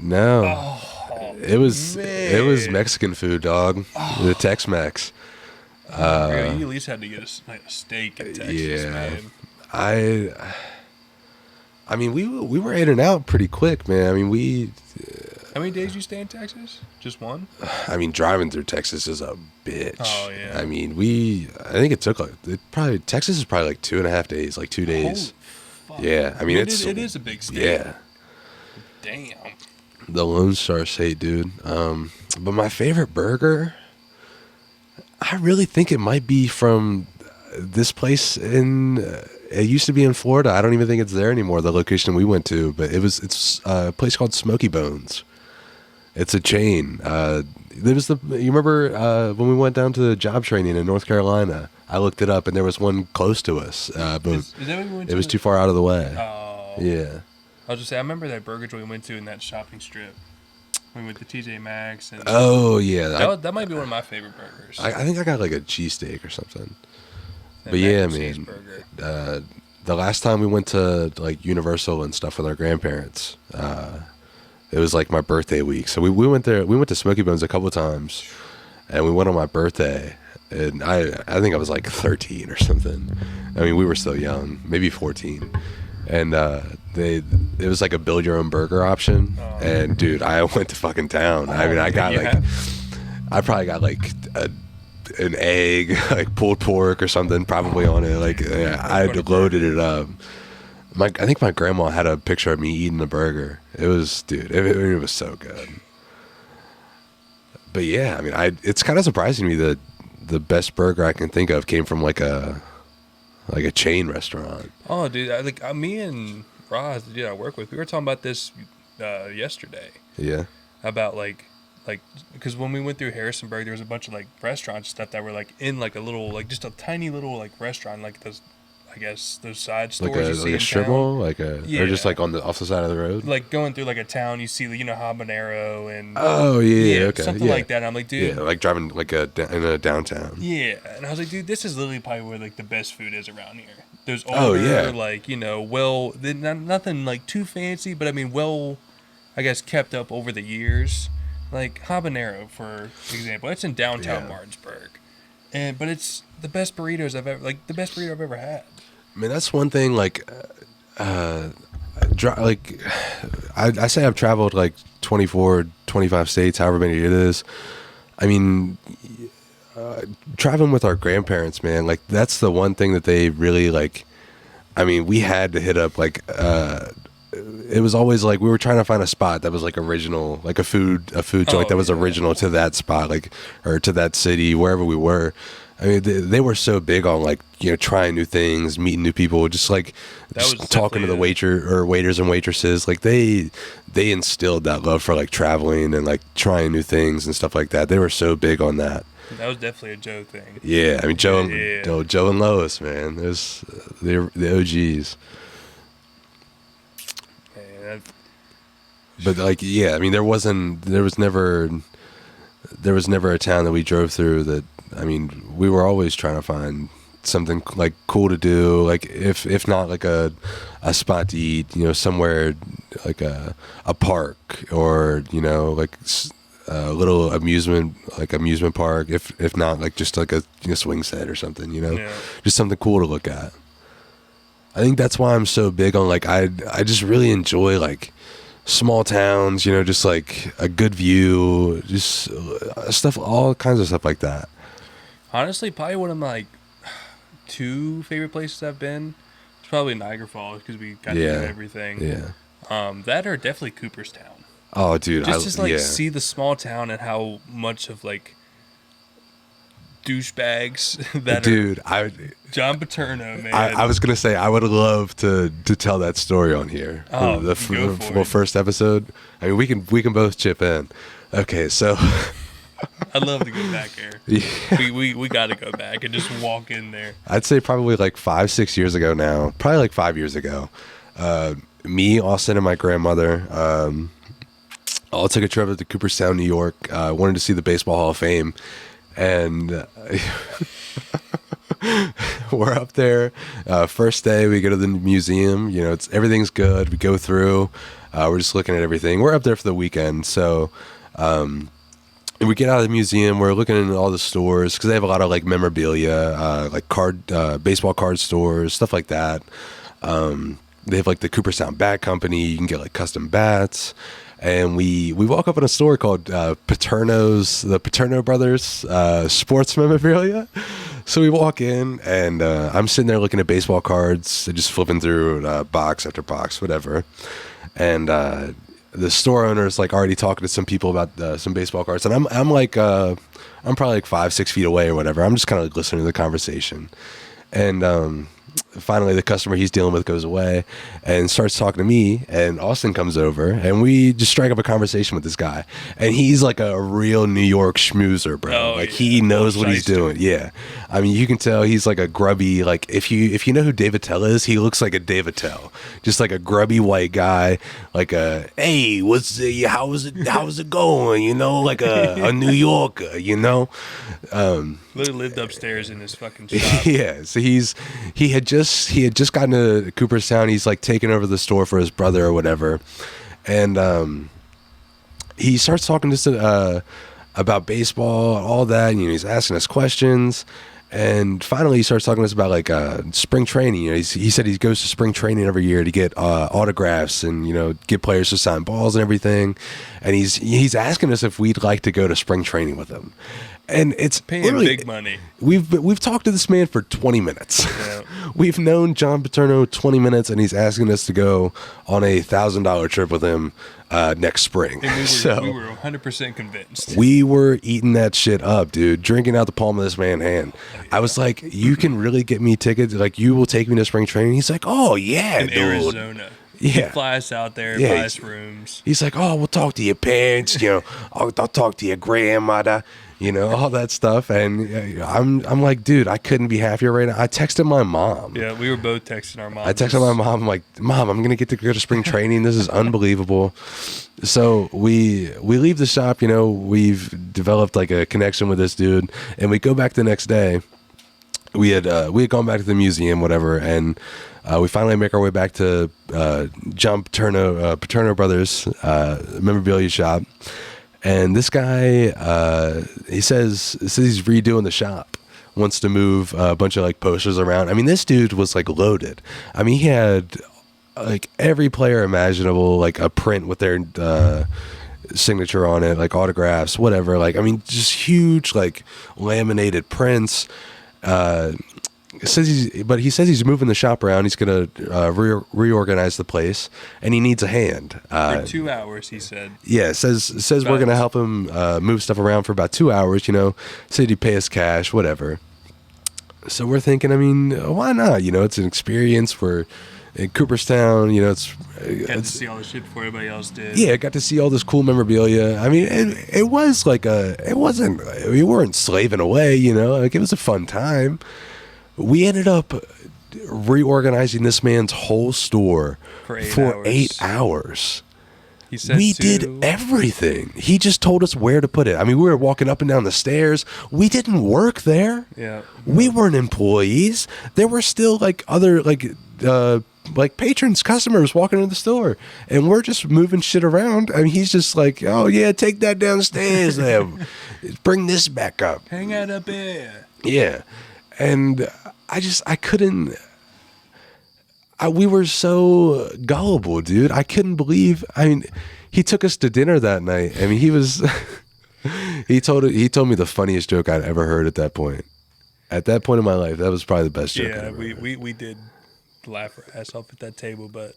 No. Oh, it was Mexican food, dog. The Tex-Mex. You at least had to get a steak in Texas, yeah. man. I mean, we were in and out pretty quick, man. I mean, How many days you stay in Texas? Just one? I mean, driving through Texas is a bitch. Oh yeah. I mean, I think it took Texas is probably like 2.5 days, like 2 days. Holy fuck. Yeah, I mean, it is a big state. Yeah. Damn. The Lone Star State, dude. But my favorite burger, I really think it might be from this place it used to be in Florida. I don't even think it's there anymore, the location we went to, but it's a place called Smoky Bones. It's a chain. You remember when we went down to the job training in North Carolina? I looked it up and there was one close to us, but is that what we went it was too far out of the way. Oh. Yeah. I was just saying, I remember that burger joint we went to in that shopping strip. We went to TJ Maxx, and Oh yeah, that might be one of my favorite burgers. I think I got like a cheesesteak or something. That But mac yeah, and cheese man. burger. The last time we went to like Universal and stuff with our grandparents, it was like my birthday week. So we went there. We went to Smoky Bones a couple of times, and we went on my birthday. And I think I was like 13 or something. I mean, we were still young, maybe 14. And it was like a build your own burger option. Oh. And dude, I went to fucking town. I mean, I probably got like an egg, like pulled pork or something, probably on it. Like I loaded it up. I think my grandma had a picture of me eating the burger. It was, dude, it was so good. But yeah, I mean, it's kind of surprising to me that the best burger I can think of came from like a chain restaurant. Oh, dude, me and Roz, the dude I work with, we were talking about this yesterday. Yeah. About like because when we went through Harrisonburg, there was a bunch of like restaurants and stuff that were like in like a little, like just a tiny little like restaurant, like those, I guess those side stores you see like a in strip town. mall, or just like off the side of the road. Like going through like a town, you see, you know, habanero and oh yeah, okay, something like that. And I'm like, dude, yeah, like driving like in a downtown. Yeah, and I was like, dude, this is literally probably where like the best food is around here. There's older, like, you know, nothing like too fancy, but I mean, I guess kept up over the years. Like habanero, for example, it's in downtown Martinsburg, but it's the best burritos the best burrito I've ever had. I mean, that's one thing. Like, I say I've traveled like 24, 25 states, however many it is. I mean, traveling with our grandparents, man, like that's the one thing that they really like. I mean, we had to hit up like. It was always like we were trying to find a spot that was like original, like a food joint that was original to that spot, like, or to that city, wherever we were. I mean, they were so big on like, you know, trying new things, meeting new people, just like just talking to the waiters and waitresses. Like they instilled that love for like traveling and like trying new things and stuff like that. They were so big on that. That was definitely a Joe thing. Yeah, I mean Joe and Lois, man, they're the OGs. But like, yeah, I mean, there was never a town that we drove through that. I mean, we were always trying to find something like cool to do, like if not like a spot to eat, you know, somewhere like a park, or you know, like a little amusement park, if not like just like a swing set or something, you know, just something cool to look at. I think that's why I'm so big on like I just really enjoy like small towns, you know, just like a good view, just stuff, all kinds of stuff like that. Honestly, probably one of my like 2 favorite places I've been. It's probably Niagara Falls because we got to do everything. Yeah. That or definitely Cooperstown. Oh, dude, just see the small town and how much of like douchebags that dude, John Paterno, man. I was gonna say I would love to tell that story on here. Oh, the first episode. I mean, we can both chip in. Okay, so I'd love to go back there. Yeah. We got to go back and just walk in there. I'd say probably like 5-6 years ago now. Probably like 5 years ago. Me, Austin, and my grandmother all took a trip to Cooperstown, New York. Wanted to see the Baseball Hall of Fame. And we're up there. First day, we go to the museum. You know, everything's good. We go through. We're just looking at everything. We're up there for the weekend, so we get out of the museum. We're looking in all the stores because they have a lot of like memorabilia, like baseball card stores, stuff like that. They have like the Cooperstown Bat Company. You can get like custom bats. And we walk up in a store called Paterno's, the Paterno Brothers sports memorabilia. So we walk in, and I'm sitting there looking at baseball cards, just flipping through box after box, whatever. And the store owner is like already talking to some people about some baseball cards, and I'm like I'm probably like 5-6 feet away or whatever. I'm just kind of like listening to the conversation, and finally the customer he's dealing with goes away and starts talking to me, and Austin comes over and we just strike up a conversation with this guy, and he's like a real New York schmoozer, bro. Like he knows what he's doing. Yeah. I mean, you can tell he's like a grubby, like if you know who Dave Attell is, he looks like a Dave Attell, just like a grubby white guy, like a, hey, how's it going? You know, like a New Yorker, you know? Literally lived upstairs in this fucking shop. Yeah, so he had just gotten to Cooperstown. He's like taking over the store for his brother or whatever, and he starts talking to us about baseball, all that. And, you know, he's asking us questions, and finally he starts talking to us about like spring training. You know, he said he goes to spring training every year to get autographs and, you know, get players to sign balls and everything. And he's asking us if we'd like to go to spring training with him. And it's paying big money. We've talked to this man for 20 minutes. Yeah. We've known John Paterno 20 minutes, and he's asking us to go on a $1,000 trip with him next spring. And we were 100% convinced. We were eating that shit up, dude. Drinking out the palm of this man's hand. I was like, "You can really get me tickets? Like, you will take me to spring training?" He's like, "Oh yeah, in dude. Arizona." Yeah. He'd fly us out there, buy us rooms. He's like, "Oh, we'll talk to your parents. You know, I'll talk to your grandmother." You know, all that stuff. And I'm like, dude, I couldn't be happier right now. I texted my mom. Yeah, we were both texting our mom. I texted my mom. I'm like, Mom, I'm going to get to go to spring training. This is unbelievable. So we leave the shop. You know, we've developed like a connection with this dude. And we go back the next day. We had gone back to the museum, whatever. And we finally make our way back to John Paterno Brothers memorabilia shop. And this guy, he says he's redoing the shop, wants to move a bunch of like posters around. I mean, this dude was like loaded. I mean, he had like every player imaginable, like a print with their signature on it, like autographs, whatever. Like, I mean, just huge like laminated prints. He says he's moving the shop around. He's gonna reorganize the place, and he needs a hand. For 2 hours, he said. Yeah, says we're gonna help him move stuff around for about 2 hours. You know, said he'd pay us cash, whatever. So we're thinking, I mean, why not? You know, it's an experience. We're in Cooperstown. You know, got to see all the shit before everybody else did. Yeah, got to see all this cool memorabilia. I mean, it was like we weren't slaving away. You know, like it was a fun time. We ended up reorganizing this man's whole store for 8 hours. He said we did everything. He just told us where to put it. I mean, we were walking up and down the stairs. We didn't work there. Yeah. We weren't employees. There were still like other like patrons, customers walking into the store, and we're just moving shit around. I mean, he's just like, "Oh yeah, take that downstairs. Bring this back up. Hang out up here." Yeah. And I couldn't, we were so gullible, dude. I couldn't believe, I mean, he took us to dinner that night. I mean, he was, he told me the funniest joke I'd ever heard at that point. At that point in my life, that was probably the best joke. Yeah, we did laugh our ass off at that table, but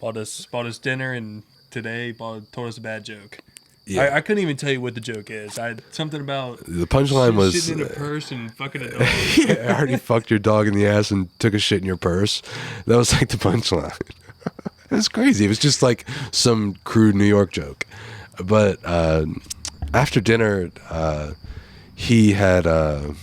bought us dinner, and today told us a bad joke. Yeah. I couldn't even tell you what the joke is. Something about the punchline was shitting in a purse and fucking a dog. Yeah, I already fucked your dog in the ass and took a shit in your purse. That was like the punchline. It was crazy. It was just like some crude New York joke. But after dinner, he paid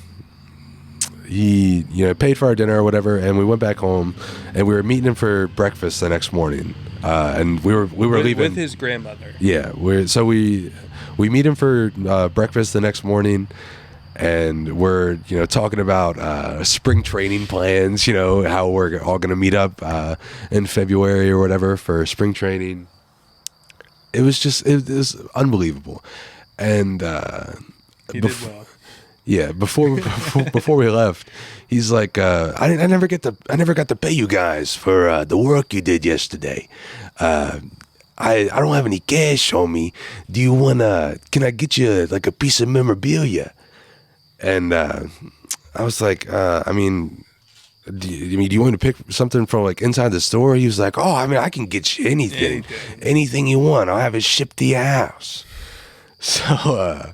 for our dinner or whatever, and we went back home, and we were meeting him for breakfast the next morning. And we were leaving with his grandmother. Yeah, we meet him for breakfast the next morning, and we're talking about spring training plans. You know, how we're all going to meet up in February or whatever for spring training. It was unbelievable, and he did well. Yeah, before we left, he's like, I never got to pay you guys for the work you did yesterday. I don't have any cash on me. Do you can I get you like a piece of memorabilia? And I was like, do you want to pick something from like inside the store? He was like, oh, I mean, I can get you anything you want. I'll have it shipped to your house. So,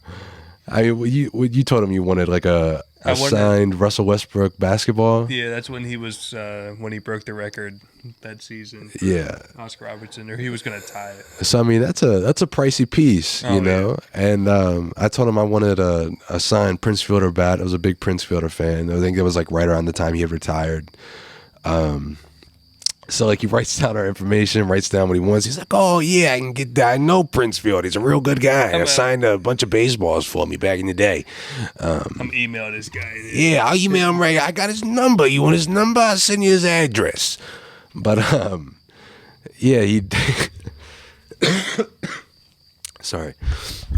you told him you wanted like a signed Russell Westbrook basketball. Yeah, that's when he was when he broke the record that season. Yeah, Oscar Robertson, or he was gonna tie it. So I mean, that's a pricey piece, you know. Yeah. And I told him I wanted a signed Prince Fielder bat. I was a big Prince Fielder fan. I think it was like right around the time he had retired. So like he writes down our information, writes down what he wants. He's like, "Oh yeah, I can get that. I know Prince Fielder. He's a real good guy. I signed a bunch of baseballs for me back in the day." I'm emailing this guy. Yeah, I'll email him right. I got his number. You want his number? I'll send you his address. But yeah, he. Sorry.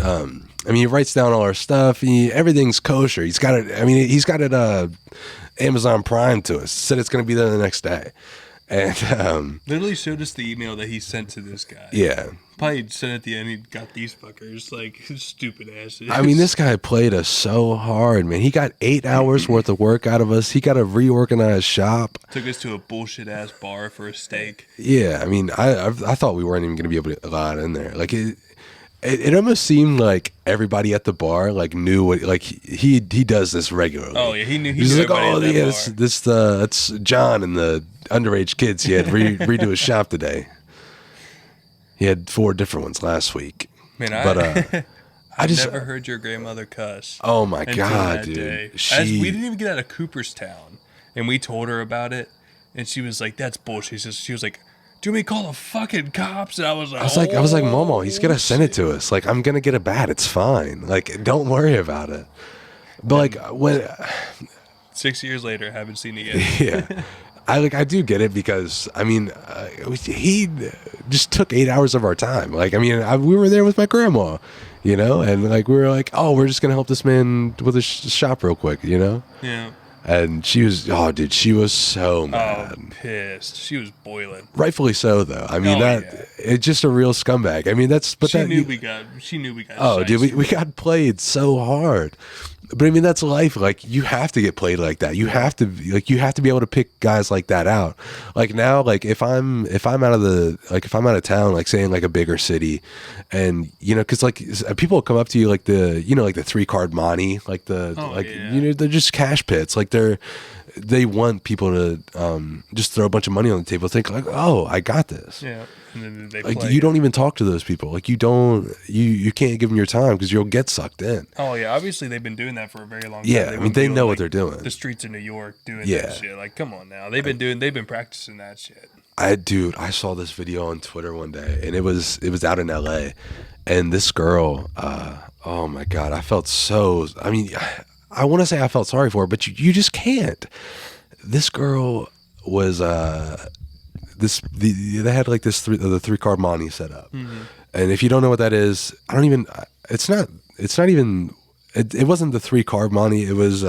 I mean, he writes down all our stuff. Everything's kosher. He's got it. I mean, he's got it. Amazon Prime to us. Said it's going to be there the next day. And literally showed us the email that he sent to this guy. Yeah. Probably sent at the end. He got these fuckers like stupid asses. I mean, this guy played us so hard, man. He got 8 hours worth of work out of us. He got a reorganized shop. Took us to a bullshit ass bar for a steak. Yeah, I mean, I thought we weren't even going to be able to allow it in there. Like it almost seemed like everybody at the bar like knew what like he does this regularly. Oh yeah, he knew. He's like, oh yeah, that's John and the underage kids. He had redo his shop today. He had 4 different ones last week. Man, I just never heard your grandmother cuss. Oh my god, dude! We didn't even get out of Cooperstown, and we told her about it, and she was like, "That's bullshit." She was like, "Do you want me to call the fucking cops?" And I was like, I was like, Momo, he's gonna send it to us. Like, I'm gonna get a bat. It's fine. Like, don't worry about it. But like when 6 years later, haven't seen it yet. Yeah. I do get it because I mean he just took 8 hours of our time. Like I mean we were there with my grandma, you know, and like we were like, oh, we're just gonna help this man with his shop real quick, you know. Yeah. And she was, oh, dude, she was so mad. Oh, pissed. She was boiling. Rightfully so, though. I mean it's just a real scumbag. I mean she knew we got. Oh, dude, we got played so hard. But I mean that's life. Like you have to get played like that. You have to be able to pick guys like that out. Like now, like if I'm out of town, like say in like a bigger city, and you know, because like people will come up to you like the 3-card money, like you know, they're just cash pits. Like they want people to just throw a bunch of money on the table, think like, oh, I got this. Yeah. And then they like you don't even talk to those people. Like you can't give them your time because you'll get sucked in. Oh yeah, obviously they've been doing that for a very long time. Yeah, I mean they know what they're doing. The streets of New York doing that shit. Like come on now, they've been practicing that shit. I saw this video on Twitter one day, and it was out in LA, and this girl, oh my god, I felt so. I mean, I want to say I felt sorry for her, but you just can't. This girl was they had like the 3-card money set up, and if you don't know what that is, it's not even it wasn't the 3-card money. It was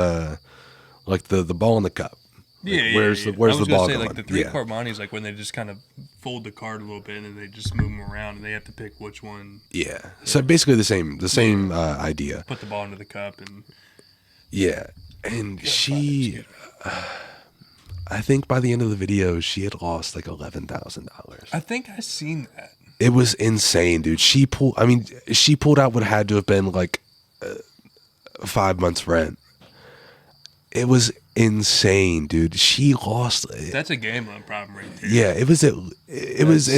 like the ball in the cup. Like, where's the ball going? Like the 3-card money is like when they just kind of fold the card a little bit and they just move them around and they have to pick which one. Yeah. So basically the same idea. Put the ball into the cup and. Yeah, and she. I think by the end of the video, she had lost like $11,000. I think I seen that. It was insane, dude. She pulled out what had to have been like 5 months' rent. It was insane, dude. She lost. That's a gambling problem right there. Yeah, it was at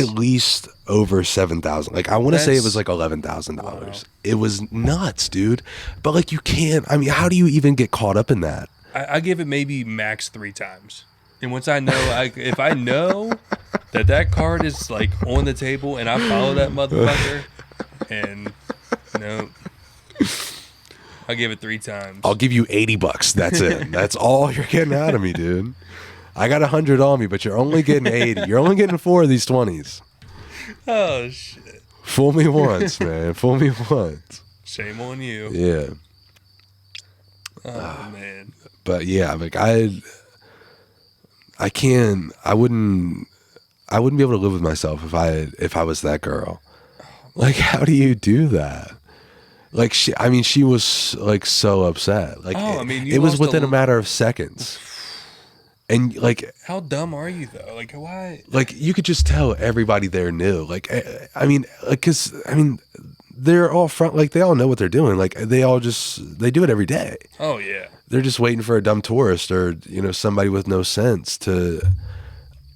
least over $7,000. Like I want to say it was like $11,000. Wow. It was nuts, dude. But like you can't. I mean, how do you even get caught up in that? I give it maybe max 3 times. And once I know, if I know that card is like on the table and I follow that motherfucker, and I'll give it 3 times. I'll give you $80. That's it. That's all you're getting out of me, dude. I got 100 on me, but you're only getting 80. You're only getting 4 of these 20s. Oh shit! Fool me once, man. Fool me once. Shame on you. Yeah. Oh man. But yeah, like I wouldn't be able to live with myself if I was that girl. Like, how do you do that? Like she was like so upset. Like it was within a matter of seconds. And like, how dumb are you though? Like why? Like you could just tell everybody there knew. Like I mean, they're all front, like they all know what they're doing. Like they do it every day. Oh yeah. They're just waiting for a dumb tourist or, somebody with no sense to.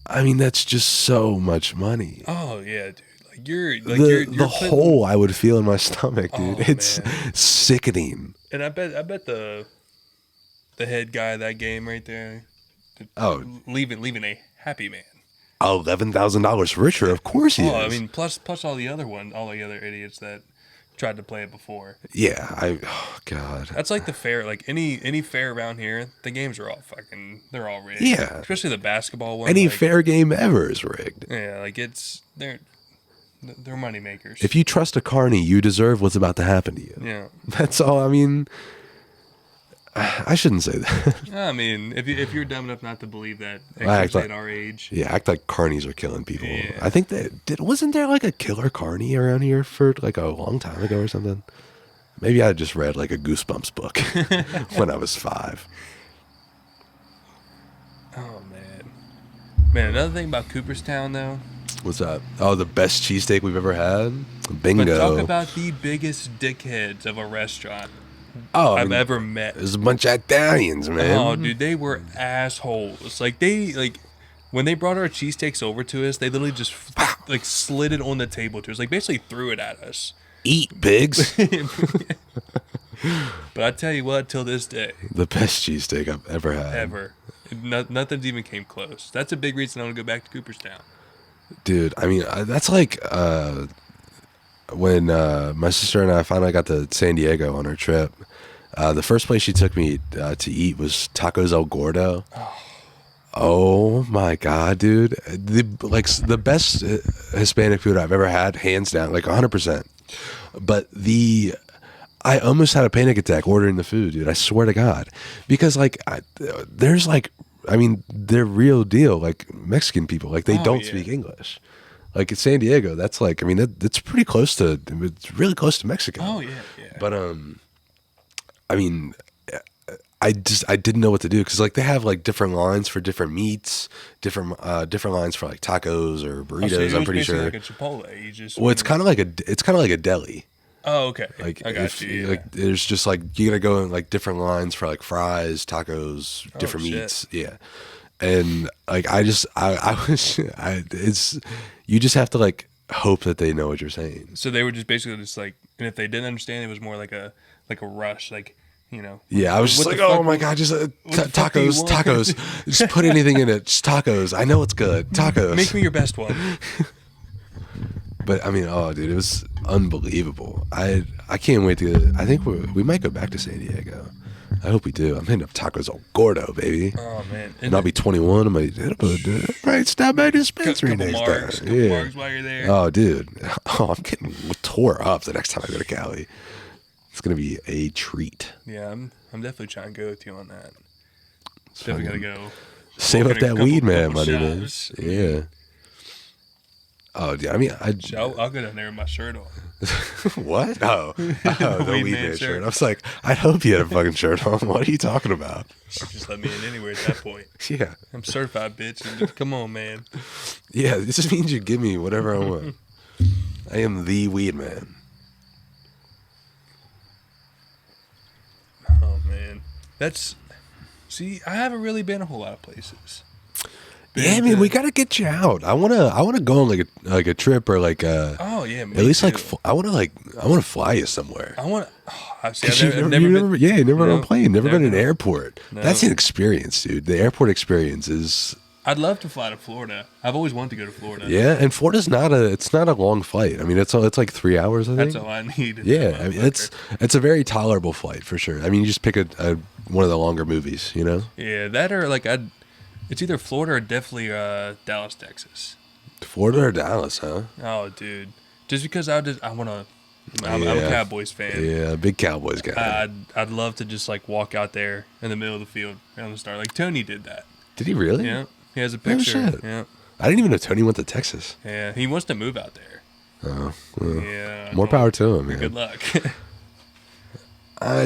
I mean, that's just so much money. Oh yeah, dude. Like you're the hole I would feel in my stomach, dude. It's sickening. And I bet the head guy of that game right there. Leaving a happy man. $11,000 richer, of course he is. I mean, plus all the other idiots that tried to play it before. Yeah, oh god. That's like the fair, like any fair around here, the games are all they're all rigged. Yeah. Especially the basketball one. Any fair game ever is rigged. Yeah, like they're money makers. If you trust a carny, you deserve what's about to happen to you. Yeah. That's all. I mean, I shouldn't say that. I mean, if you're dumb enough not to believe that, at our age. Yeah, act like carnies are killing people. Yeah. I think wasn't there like a killer carny around here for like a long time ago or something? Maybe I just read like a Goosebumps book when I was 5. Oh man, another thing about Cooperstown though. What's that? Oh, the best cheesesteak we've ever had. Bingo. But talk about the biggest dickheads of a restaurant. I've ever met. There's a bunch of Italians, man. Oh, dude, they were assholes. Like when they brought our cheesesteaks over to us, they literally just like slid it on the table to us, like basically threw it at us. Eat, pigs. But I tell you what, till this day, the best cheesesteak I've ever had. Ever. Nothing's even came close. That's a big reason I want to go back to Cooperstown. Dude, I mean, that's like when my sister and I finally got to San Diego on our trip. The first place she took me to eat was Tacos El Gordo. Oh my god, dude! The best Hispanic food I've ever had, hands down, like 100%. But I almost had a panic attack ordering the food, dude. I swear to God, because they're real deal, like Mexican people, like they don't speak English. Like in San Diego, that's like, I mean, it's pretty close to, it's really close to Mexico. Oh yeah. But I mean, I didn't know what to do because like they have like different lines for different meats, different lines for like tacos or burritos. So I'm pretty sure. Like a Chipotle. It's kind of like a deli. Oh, okay. Like I got you. Yeah. Like there's just like you gotta go in like different lines for like fries, tacos, different meats. Yeah. And like you just have to like hope that they know what you're saying. So they were just basically just like, and if they didn't understand, it was more like a rush, like, Yeah, I was just like, oh my god, just tacos. Just put anything in it. Just tacos. I know it's good. Tacos. Make me your best one. But I mean, oh dude, it was unbelievable. I can't wait to. I think we might go back to San Diego. I hope we do. I'm hitting up Tacos El Gordo, baby. Oh man! And I'll be 21. I might stop by the dispensary next time. Yeah. Marks while you're there. Oh dude. Oh, I'm getting tore up the next time I go to Cali. It's gonna be a treat. Yeah, I'm definitely trying to go with you on that. Definitely gotta go. Save up that weed, man, money, man. Yeah. Oh, yeah. I mean, I'll go down there with my shirt on. What? Oh, the weed man shirt. I was like, I hope you had a fucking shirt on. What are you talking about? Just let me in anywhere at that point. Yeah. I'm certified, bitch. Come on, man. Yeah, this just means you give me whatever I want. I am the weed man. Oh man, see, I haven't really been a whole lot of places. Yeah, I mean, we gotta get you out. I wanna go on like a trip or like oh yeah, at least too. I wanna fly you somewhere. I've never been. Yeah, never been on a plane, never been in an airport. No. That's an experience, dude. The airport experience is. I'd love to fly to Florida. I've always wanted to go to Florida. Yeah, and Florida's not a long flight. I mean, it's like 3 hours. I think that's all I need. Yeah, I mean, it's a very tolerable flight for sure. I mean, you just pick one of the longer movies, Yeah, that or like it's either Florida or definitely Dallas, Texas. Florida or Dallas, huh? Oh, dude, just because I'm a Cowboys fan. Yeah, big Cowboys guy. I'd love to just like walk out there in the middle of the field around the start. Like Tony did that. Did he really? Yeah. He has a picture. Oh, shit. Yeah. I didn't even know Tony went to Texas. Yeah, he wants to move out there. Oh, well, yeah. More power to him, man. Good luck.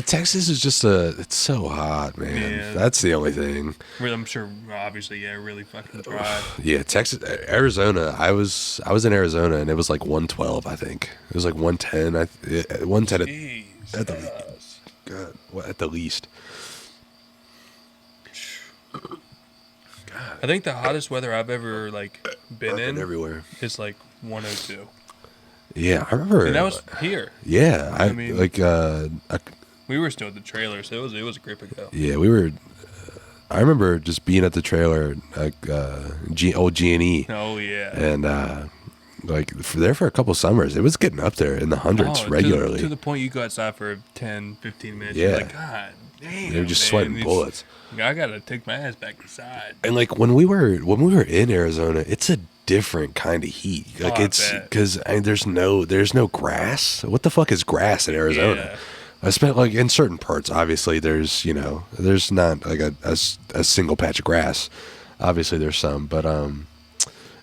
Texas is just it's so hot, man. Yeah. That's the only thing. I'm sure, obviously, yeah, really fucking dry. Yeah, Texas, Arizona. I was in Arizona and it was like 112. I think it was like 110. 110 Jeez. at the God, at the least. I think the hottest weather I've ever been in everywhere. is 102. Yeah, I remember. And that was here. Yeah, I mean, we were still at the trailer, so it was a great pickup. Yeah, we were. I remember just being at the trailer, old G&E. Oh yeah. And for a couple summers, it was getting up there in the hundreds regularly. To the point you go outside for 10, 15 minutes. Yeah. You're like, God damn. They were just sweating bullets. I gotta take my ass back inside. And when we were in Arizona, it's a different kind of heat. It's because there's no grass. What the fuck is grass in Arizona? Yeah. I spent in certain parts. Obviously, there's not a single patch of grass. Obviously, there's some, but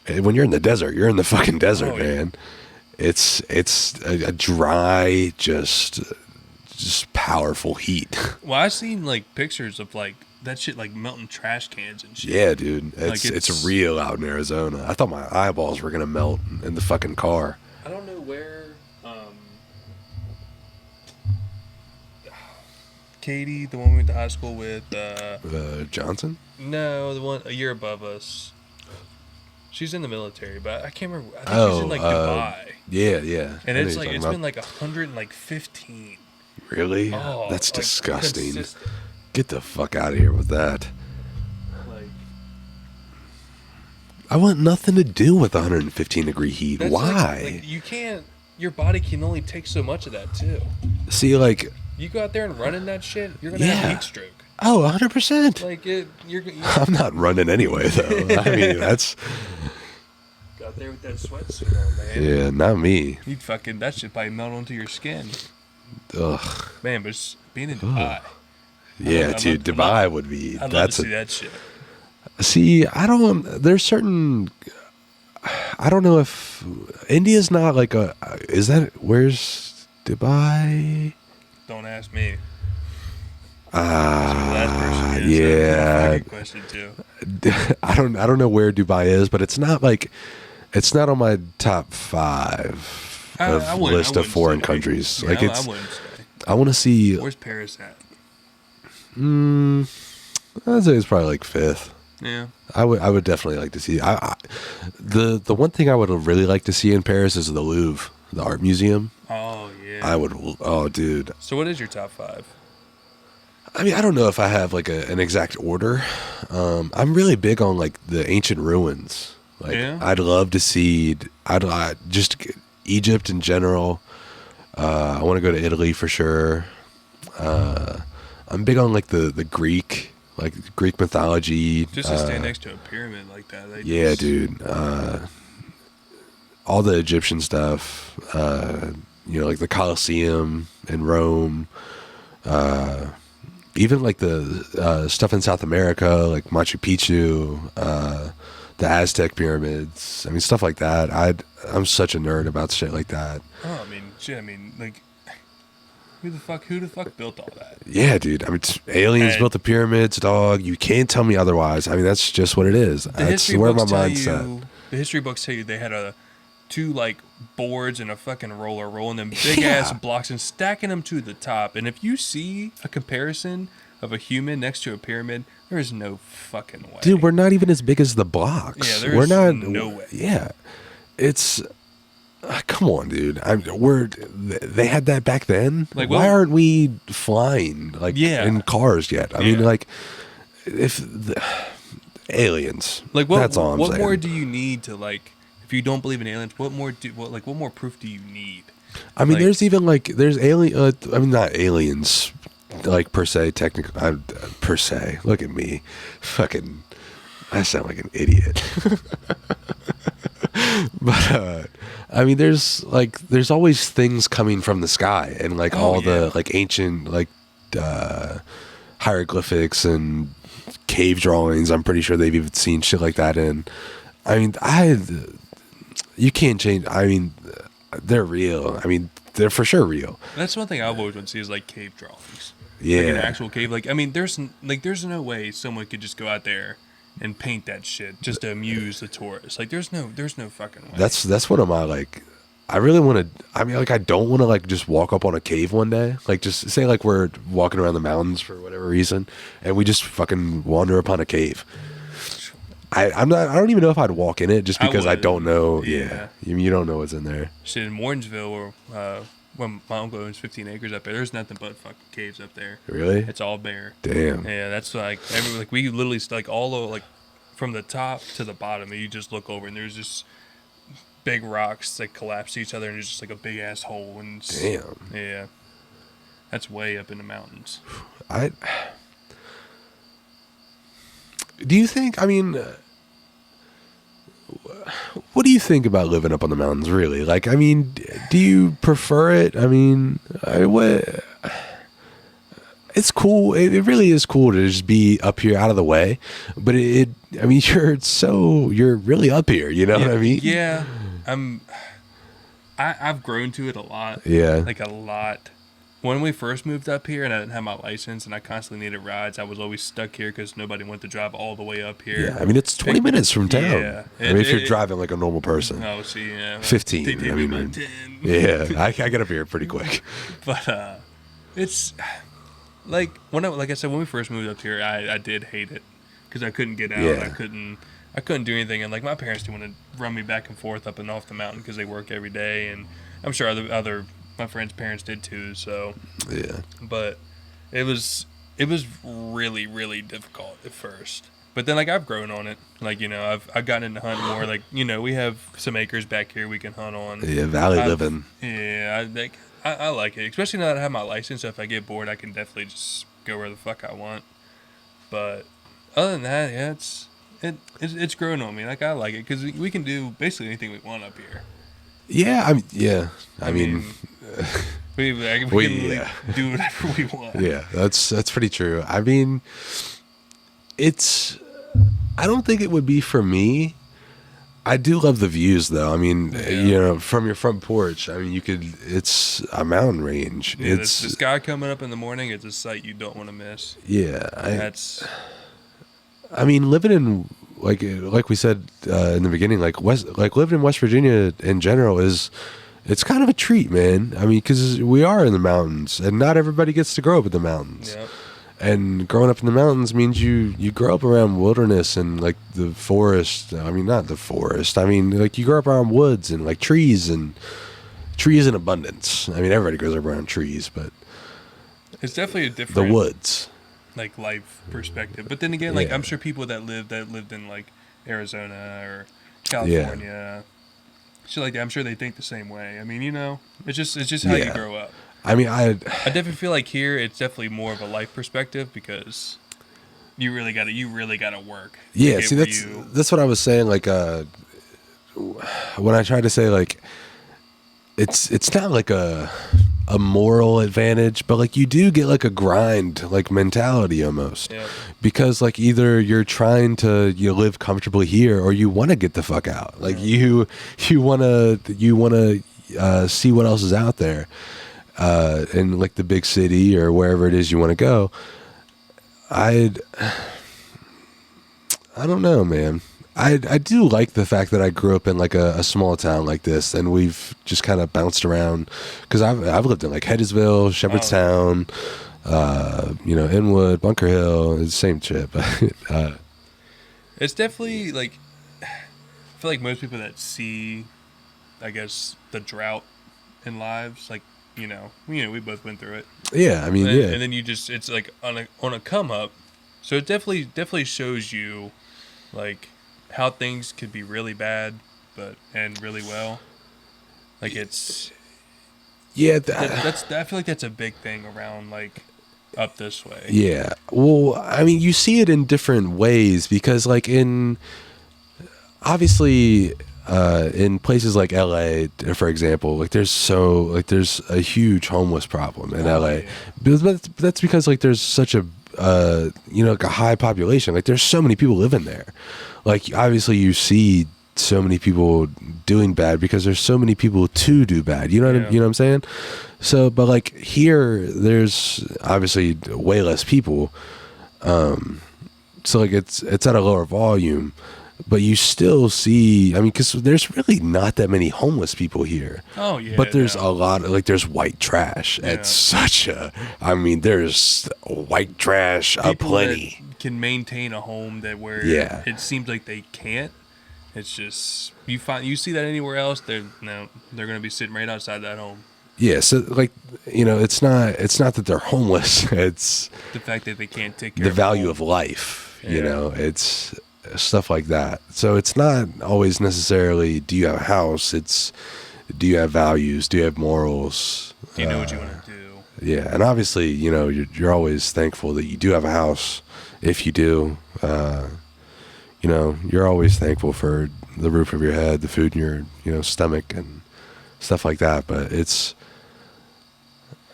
when you're in the desert, you're in the fucking desert, man. It's a dry, just powerful heat. Well, I've seen pictures of that shit melting trash cans and shit. Yeah, dude. It's real out in Arizona. I thought my eyeballs were gonna melt in the fucking car. I don't know where Katie, the one we went to high school with, Johnson? No, the one a year above us. She's in the military, but I can't remember. I think she's in Dubai. Yeah. And it's been 115. Really? Oh, that's disgusting. Consistent. Get the fuck out of here with that. I want nothing to do with 115 degree heat. Why? You can't. Your body can only take so much of that too. See, you go out there and run in that shit, you're gonna have a heat stroke. Oh, 100%. I'm not running anyway, though. I mean, that's. Got there with that sweatsuit on, man. Yeah, not me. You'd that shit probably melt onto your skin. Ugh. Man, but being in Dubai. Yeah, dude, Dubai would be. I'd love to see that shit. See, I don't. There's certain. I don't know if India's not Is that where's Dubai? Don't ask me. Yeah. Question too. I don't know where Dubai is, but it's not it's not on my top 5 list of foreign countries. Yeah, I wouldn't say. I want to see. Where's Paris at? I'd say it's probably 5th. Yeah. I would definitely like to see. The one thing I would really like to see in Paris is the Louvre, the art museum. Oh yeah. I would. Oh, dude. So what is your top 5? I mean, I don't know if I have an exact order. I'm really big on the ancient ruins. I'd love to see. Just Egypt in general. I want to go to Italy for sure. I'm big on the Greek, Greek mythology. Just to stand next to a pyramid like that. Yeah, dude. All the Egyptian stuff. The Colosseum in Rome. Even the stuff in South America, like Machu Picchu, the Aztec pyramids. I mean, stuff like that. I'm such a nerd about shit like that. Oh, I mean, shit. I mean, who the fuck built all that? Yeah, dude. I mean, aliens built the pyramids, dog. You can't tell me otherwise. I mean, that's just what it is. That's where my mind's set. The history books tell you they had two boards and a fucking roller rolling them big ass blocks and stacking them to the top. And if you see a comparison of a human next to a pyramid, there is no fucking way. Dude, we're not even as big as the blocks. Yeah, there's no way. Yeah, it's come on, dude. They had that back then. Why aren't we flying in cars yet? I mean, if the aliens. That's all I'm saying. What more do you need to if you don't believe in aliens? What more proof do you need? I mean, there's even there's alien. I mean, not aliens. Per se, technically, per se. Look at me, fucking. I sound like an idiot. But I mean, there's always things coming from the sky, and the ancient hieroglyphics and cave drawings. I'm pretty sure they've even seen shit like that in. I mean, you can't change. I mean, they're real. I mean, they're for sure real. That's one thing I've always wanted to see is like cave drawings. Yeah. Like an actual cave. Like, I mean, there's no way someone could just go out there and paint that shit just to amuse the tourists. Like, there's no fucking way. That's one of my, like, I really want to, I mean, like, I don't want to, like, just walk up on a cave one day. Like, just say, like, we're walking around the mountains for whatever reason, and we just fucking wander upon a cave. I don't even know if I'd walk in it just because I don't know. Yeah. You don't know what's in there. Shit, in Warrensville, when my uncle owns 15 acres up there, there's nothing but fucking caves up there. Really? It's all bare. Damn. Yeah, that's like, we literally, like, all the, like, from the top to the bottom, and you just look over, and there's just big rocks that collapse to each other, and there's just like a big ass hole. And damn. Yeah. That's way up in the mountains. Do you think, I mean, what do you think about living up on the mountains, really? Like, I mean, do you prefer it? I mean, it's cool. It really is cool to just be up here out of the way. But I mean, you're really up here, you know what I mean? Yeah. I've grown to it a lot. Yeah. Like a lot. When we first moved up here and I didn't have my license and I constantly needed rides, I was always stuck here because nobody wanted to drive all the way up here. Yeah, I mean, it's 20 minutes from town. Yeah. I mean, if you're driving like a normal person. Oh, see, yeah. 15. They take I me mean, by 10. Yeah, I get up here pretty quick. But it's like, like I said, when we first moved up here, I did hate it because I couldn't get out. Yeah. I couldn't do anything. And like my parents didn't want to run me back and forth up and off the mountain because they work every day. And I'm sure my friends' parents did too. So yeah, but it was really, really difficult at first. But then like I've grown on it. Like, you know, I've gotten into hunting more. Like, you know, we have some acres back here we can hunt on. Yeah, valley living. Yeah, I like it, especially now that I have my license. So if I get bored, I can definitely just go where the fuck I want. But other than that, yeah, it's grown on me. Like, I like it because we can do basically anything we want up here. Yeah, I mean, we can do whatever we want. Yeah, that's pretty true. I mean, I don't think it would be for me. I do love the views, though. I mean, you know, from your front porch, I mean, it's a mountain range. Yeah, the sky coming up in the morning, it's a sight you don't want to miss. Yeah. I mean, living in, like we said in the beginning, like living in West Virginia in general it's kind of a treat, man. I mean, because we are in the mountains, and not everybody gets to grow up in the mountains. Yep. And growing up in the mountains means you grow up around wilderness and like the forest. I mean, not the forest. I mean, like you grow up around woods and like trees in abundance. I mean, everybody grows up around trees, but it's definitely a different the woods, like life perspective. But then again, like I'm sure people that lived in like Arizona or California, shit like that, I'm sure they think the same way. I mean, you know, it's just how you grow up. I mean, I definitely feel like here it's definitely more of a life perspective because you really gotta work. Yeah, see, that's what I was saying. Like, when I tried to say like, it's not like a moral advantage, but like you do get like a grind like mentality almost. Yeah. Because like either you're trying to live comfortably here or you want to get the fuck out. Like you want to see what else is out there. In like the big city or wherever it is you want to go. I don't know, man. I do like the fact that I grew up in like a small town like this, and we've just kind of bounced around because I've lived in like Hedgesville, Shepherdstown, Inwood, Bunker Hill, it's the same shit. But it's definitely like, I feel like most people that see, I guess, the drought in lives, like, you know, we both went through it. Yeah, I mean, and then you just, it's like on a come up. So it definitely shows you like how things could be really bad, and really well. Like it's, I feel like that's a big thing around like up this way. Yeah. Well, I mean, you see it in different ways because like obviously, in places like LA, for example, like there's a huge homeless problem in LA. Yeah. But that's because like there's such a like a high population. Like there's so many people living there. Like obviously you see so many people doing bad because there's so many people to do bad. You know what I'm saying? So, but like here, there's obviously way less people. So like it's at a lower volume, but you still see, I mean, because there's really not that many homeless people here. Oh yeah. But there's a lot of, like, there's white trash. Yeah. It's such a, I mean, there's white trash aplenty. That can maintain a home that where it seems like they can't. It's just you see that anywhere else, they're gonna be sitting right outside that home. Yeah, so like, you know, it's not that they're homeless. It's the fact that they can't take care the of value of life. You know, it's stuff like that. So it's not always necessarily do you have a house. It's do you have values? Do you have morals? Do you know what you want to do? Yeah, and obviously, you know, you're always thankful that you do have a house. If you do, you know, you're always thankful for the roof over your head, the food in your, you know, stomach, and stuff like that. But it's,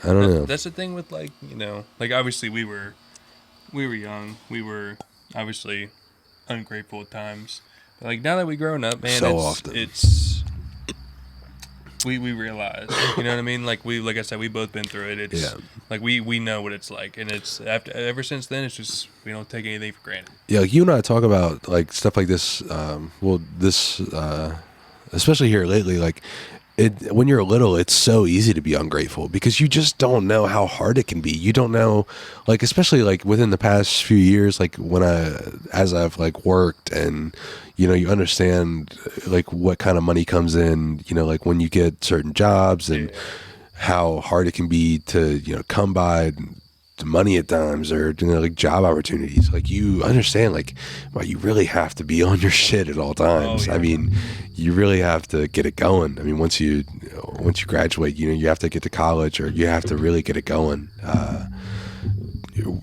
I don't know. That's the thing with, like, you know, like, obviously we were young. We were obviously ungrateful at times. But, like, now that we've grown up, man, we realize, you know what I mean? Like I said, we both been through it. It's like we know what it's like, and it's ever since then, it's just we don't take anything for granted. Yeah, like you and I talk about like stuff like this. Especially here lately, like when you're little, it's so easy to be ungrateful because you just don't know how hard it can be. You don't know, like, especially like within the past few years, like as I've like worked and, you know, you understand like what kind of money comes in, you know, like when you get certain jobs and how hard it can be to, you know, come by money at times or, you know, like job opportunities. Like you understand, like, well, you really have to be on your shit at all times. I mean, you really have to get it going. I mean, once you graduate, you know, you have to get to college or you have to really get it going.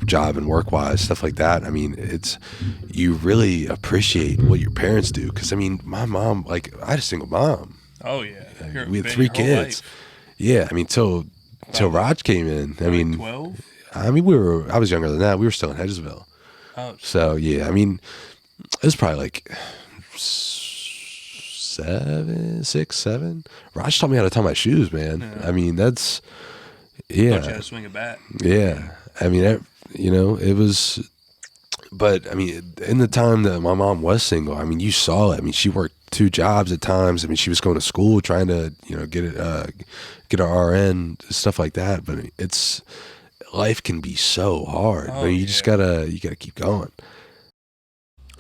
Job and work wise, stuff like that. I mean, you really appreciate what your parents do. Cause I mean, my mom, like, I had a single mom. Oh yeah. We had 3 kids. Yeah. I mean, till Raj came in, I mean, 12. I mean, I was younger than that. We were still in Hedgesville. Oh. So yeah, I mean, it was probably like 6, 7. Raj taught me how to tie my shoes, man. Yeah. I mean, that's, Taught you how to swing a bat. Yeah. I mean, you know, it was, but I mean, in the time that my mom was single, I mean, you saw it. I mean, she worked 2 jobs at times. I mean, she was going to school trying to, you know, get her RN, stuff like that. But life can be so hard. I mean, you just gotta keep going.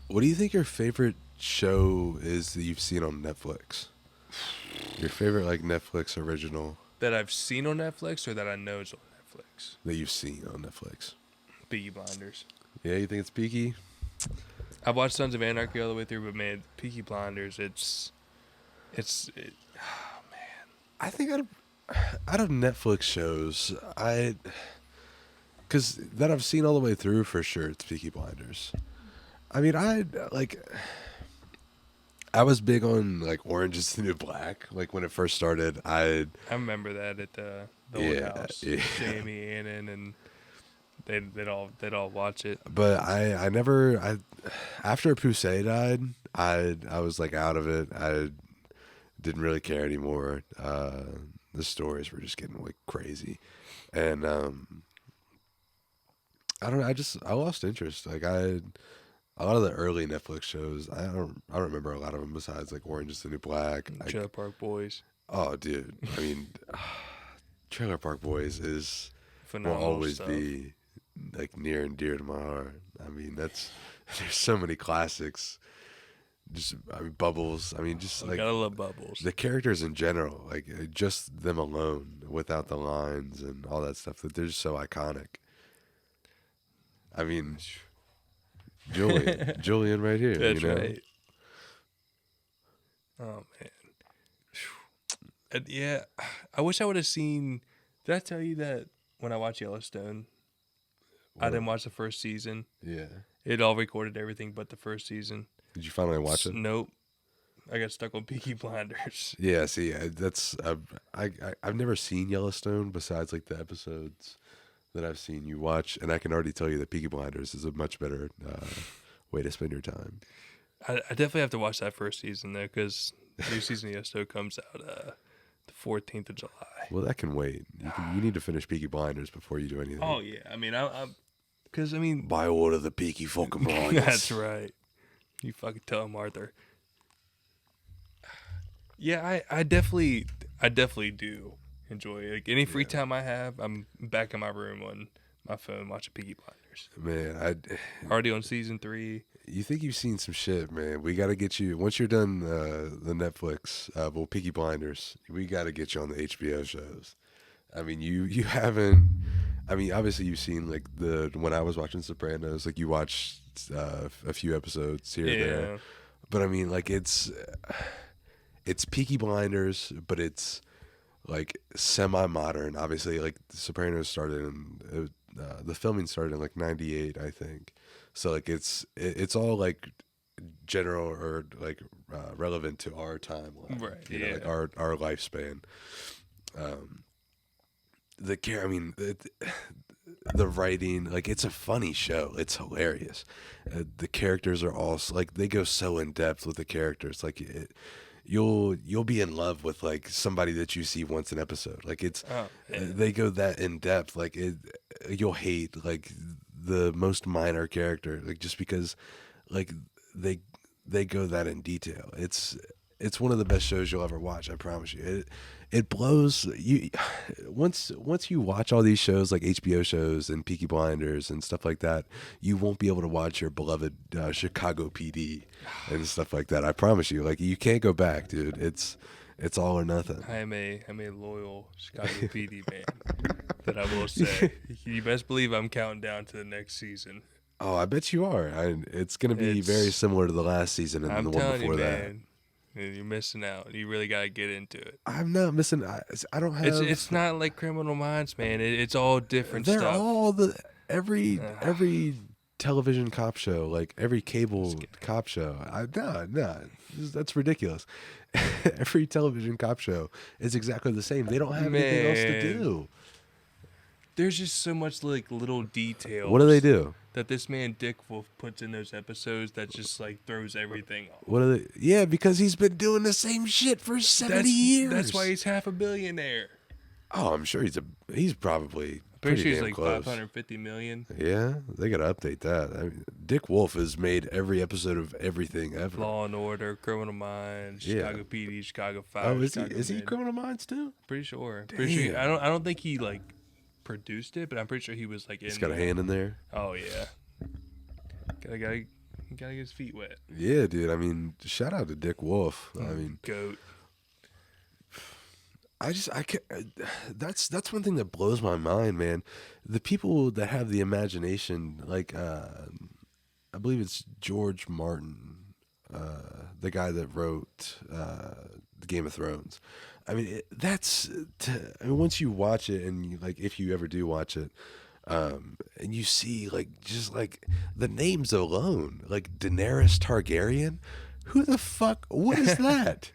What do you think your favorite show is that you've seen on Netflix? Your favorite, like, Netflix original that I've seen on Netflix or that I know is on Netflix? That you've seen on Netflix. Peaky Blinders. Yeah, you think it's Peaky? I've watched Sons of Anarchy all the way through, but man, Peaky Blinders, oh man. I think out of Netflix shows, because that I've seen all the way through for sure, it's Peaky Blinders. I mean, I was big on like Orange is the New Black. Like when it first started, I remember that at the old house. Yeah. Jamie, Annan, and they'd all watch it. But I never after Poussey died, I was like out of it. I didn't really care anymore. The stories were just getting like crazy, and I don't know. I lost interest. Like a lot of the early Netflix shows, I don't remember a lot of them besides like Orange is the New Black, Trailer Park Boys. Oh, dude! I mean, Trailer Park Boys will always be like near and dear to my heart. I mean, there's so many classics. Just Bubbles. I mean, just like gotta love Bubbles. The characters in general, like just them alone, without the lines and all that stuff, that they're just so iconic. I mean, Julian right here. That's you know? Right. Oh man. Yeah, I wish I would have seen. Did I tell you that when I watched Yellowstone, I didn't watch the first season? Yeah. It all recorded everything but the first season. Did you finally watch it? Nope. I got stuck on Peaky Blinders. Yeah, see, I've never seen Yellowstone besides like the episodes that I've seen you watch, and I can already tell you that Peaky Blinders is a much better way to spend your time. I definitely have to watch that first season though, because the new season of Yesto comes out the 14th of July. Well, that can wait. You need to finish Peaky Blinders before you do anything. Oh yeah, I mean, because I mean, By order of the Peaky fucking Blinders. that's right. You fucking tell him, Arthur. Yeah, I definitely do enjoy it. Like any free time I have, I'm back in my room on my phone watching Peaky Blinders. Man, Already on season 3. you think you've seen some shit, man. We got to get you, once you're done the Netflix, Peaky Blinders, we got to get you on the HBO shows. I mean, you haven't, I mean, obviously you've seen like when I was watching Sopranos, like you watched a few episodes here and there. But I mean, like it's Peaky Blinders, but it's like semi-modern. Obviously, like the Sopranos started in, the filming started in like 98, I think. So like it's all like general or like relevant to our timeline, right? You know, like our lifespan. I mean, the writing, like it's a funny show. It's hilarious. The characters are all like they go so in depth with the characters. Like you'll be in love with like somebody that you see once an episode. Like they go that in depth. Like you'll hate like the most minor character, like just because like they go that in detail. It's one of the best shows you'll ever watch. I promise you. It blows you once you watch all these shows like HBO shows and Peaky Blinders and stuff like that. You won't be able to watch your beloved Chicago PD and stuff like that. I promise you. Like you can't go back, dude. It's all or nothing. I'm a loyal Chicago PD man. That I will say. You best believe I'm counting down to the next season. Oh, I bet you are. It's going to be very similar to the last season and the one before that. Man, you're missing out. You really got to get into it. I'm not missing. I don't have. It's not like Criminal Minds, man. It's all different They're stuff. all every television cop show, like every cable cop show. No, that's ridiculous. Every television cop show is exactly the same. They don't have anything else to do. There's just so much like little details. What do they do? That this man Dick Wolf puts in those episodes that just like throws everything off. What are they? Yeah, because he's been doing the same shit for 70 years. That's why he's half a billionaire. Oh, I'm sure he's probably Pretty sure damn he's like close. 550 million. Yeah, they gotta update that. I mean, Dick Wolf has made every episode of everything ever. Law and Order, Criminal Minds, Chicago PD, Chicago Fire. Oh, is he Criminal Minds too? Pretty sure. Damn. Pretty sure. I don't think he like produced it, but I'm pretty sure he was like in. He's got a hand in there. Oh yeah. Gotta get his feet wet. Yeah, dude. I mean, shout out to Dick Wolf. I mean, goat. I can't. That's one thing that blows my mind, man. The people that have the imagination, like I believe it's George Martin, the guy that wrote the Game of Thrones. I mean, once you watch it, and you, like, if you ever do watch it, and you see like just like the names alone, like Daenerys Targaryen. Who the fuck? What is that?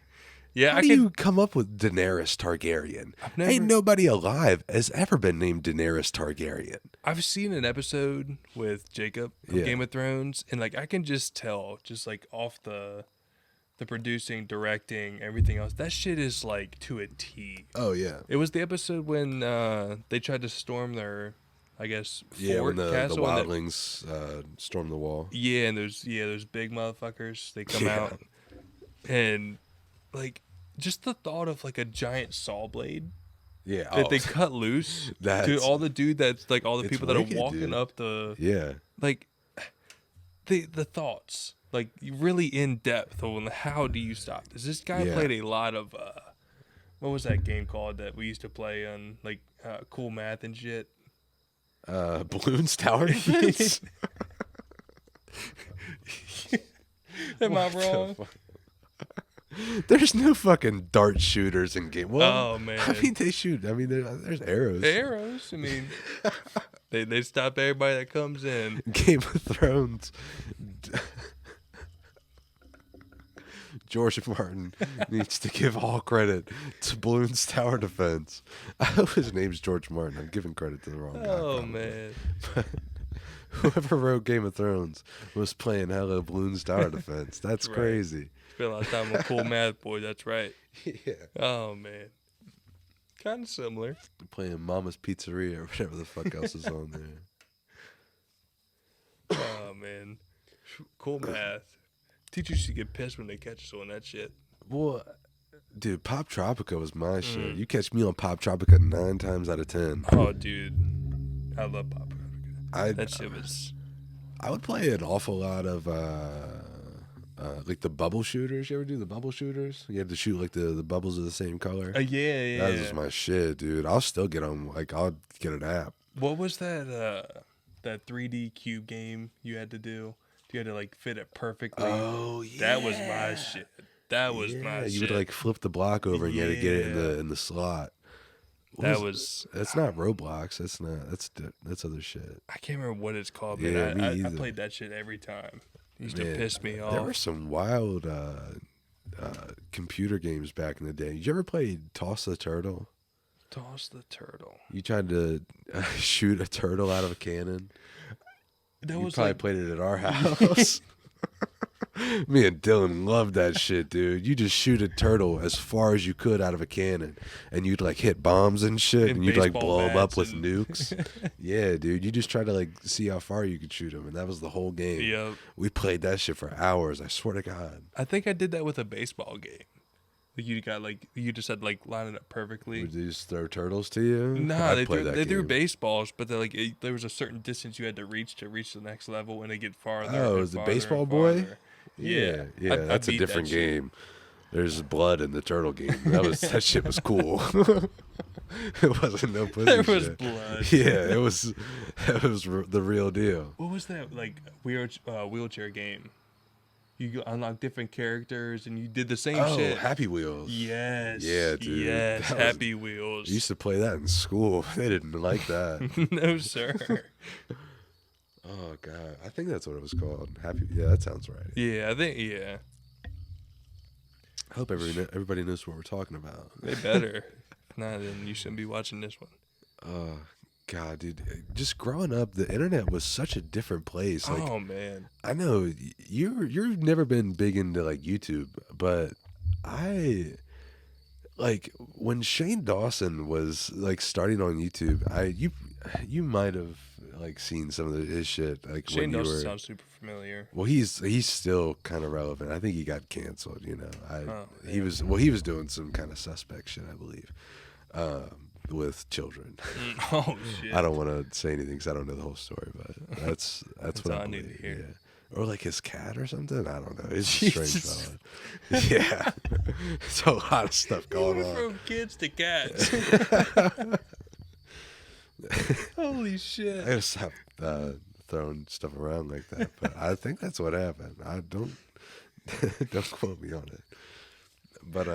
Yeah, How do you come up with Daenerys Targaryen? Ain't nobody alive has ever been named Daenerys Targaryen. I've seen an episode with Jacob from Game of Thrones, and like I can just tell, just like off the producing, directing, everything else, that shit is like to a T. Oh yeah. It was the episode when they tried to storm their, I guess, when the castle. wildlings storm the wall. Yeah, and those big motherfuckers, they come out, and like just the thought of like a giant saw blade. Yeah, that they cut loose to all the people that are walking up the like the thoughts, like really in depth on how do you stop this. This guy played a lot of what was that game called that we used to play on like Cool Math and shit? Balloons Tower Defense. Am I wrong? There's no fucking dart shooters in game. Well, oh man! I mean, they shoot. I mean, there's arrows. Arrows. I mean, they stop everybody that comes in. Game of Thrones. George Martin needs to give all credit to Balloons Tower Defense. I hope his name's George Martin. I'm giving credit to the wrong guy. Oh man! But Whoever wrote Game of Thrones was playing Hello Bloons Tower Defense. That's Right. crazy. Spent a lot of time with Cool Math Boy. That's right. Yeah. Oh man, kind of similar. Playing Mama's Pizzeria or whatever the fuck else is on there. Oh man, Cool Math. Teachers should get pissed when they catch us on that shit. Well, dude, Pop Tropica was my shit. You catch me on Pop Tropica 9 times out of 10. Oh, dude, I love Pop Tropica. That shit was. I would play an awful lot of like the bubble shooters. You ever do the bubble shooters? You had to shoot like the bubbles of the same color. Yeah. That was my shit, dude. I'll still get them. Like I'll get an app. What was that? That 3D cube game you had to do? You had to like fit it perfectly. Oh yeah, that was my shit. That was my shit. You would like flip the block over and you had to get it in the slot. That's not Roblox. That's other shit. I can't remember what it's called, Yeah, man. I played that shit every time. It used to piss me off. There were some wild computer games back in the day. Did you ever play Toss the Turtle? Toss the Turtle. You tried to shoot a turtle out of a cannon. You probably played it at our house. Me and Dylan loved that shit, dude. You just shoot a turtle as far as you could out of a cannon, and you'd like hit bombs and shit, and you'd like blow them up with nukes. Yeah, dude. You just try to like see how far you could shoot them, and that was the whole game. Yep. We played that shit for hours. I swear to God. I think I did that with a baseball game. You just had to like line it up perfectly. Would they just throw turtles to you? No, they threw baseballs, but there was a certain distance you had to reach the next level, and they get farther. Oh, is the baseball boy? Yeah, that's a different game. There's blood in the turtle game. That shit was cool. It wasn't no pussy. There was shit. blood. Yeah, it was the real deal. What was that like wheelchair game? You unlock different characters, and you did the same shit. Happy Wheels. Yes. Yeah, dude. Yes, Happy Wheels. I used to play that in school. They didn't like that. No, sir. Oh, God. I think that's what it was called. Yeah, that sounds right. Yeah, I think, yeah. I hope everybody knows what we're talking about. They better. If not, then you shouldn't be watching this one. God, dude, just growing up, the internet was such a different place. Like, oh man, I know you've never been big into like YouTube, but I like when Shane Dawson was like starting on YouTube. You might have like seen some of his shit. Like Shane Dawson sounds super familiar. Well, he's still kind of relevant. I think he got canceled. You know, he was doing some kind of suspect shit, I believe. With children. Oh shit! I don't want to say anything because I don't know the whole story, but that's what I need to hear. Yeah. Or like his cat or something. I don't know. It's a strange fella. Yeah, it's a lot of stuff going on. From kids to cats. Holy shit! I gotta stop throwing stuff around like that, but I think that's what happened. I don't quote me on it, but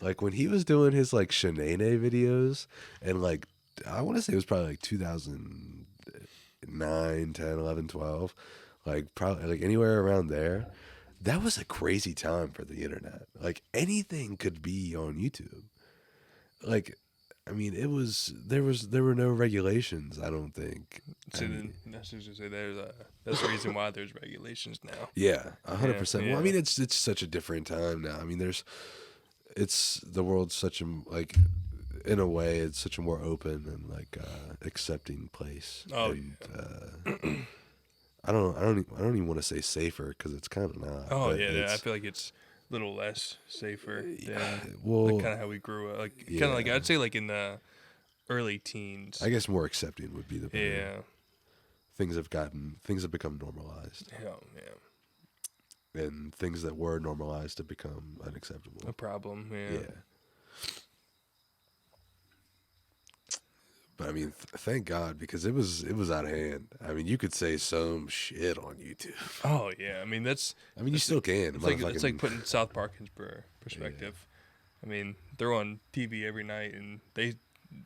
like when he was doing his like Shanae videos and like I want to say it was probably like 2009, 10, 11, 12, like probably like anywhere around there. That was a crazy time for the internet. Like anything could be on YouTube. Like I mean, there were no regulations. I don't think. So then, that's just to say that's the reason why there's regulations now. Yeah, 100%. Well, I mean, it's such a different time now. I mean, the world's such a like, in a way, it's such a more open and like accepting place. Oh, and, I don't even want to say safer because it's kind of not. Oh yeah, I feel like it's a little less safer than well, like kind of how we grew up. Like kind of like I'd say like in the early teens. I guess more accepting would be the better. Yeah. Things have become normalized. Yeah. And things that were normalized have become unacceptable. A problem. Yeah. But I mean, thank God, because it was out of hand. I mean, you could say some shit on YouTube. Oh yeah, I mean you still can. It's like putting South Park in perspective. Yeah. I mean, they're on TV every night, and they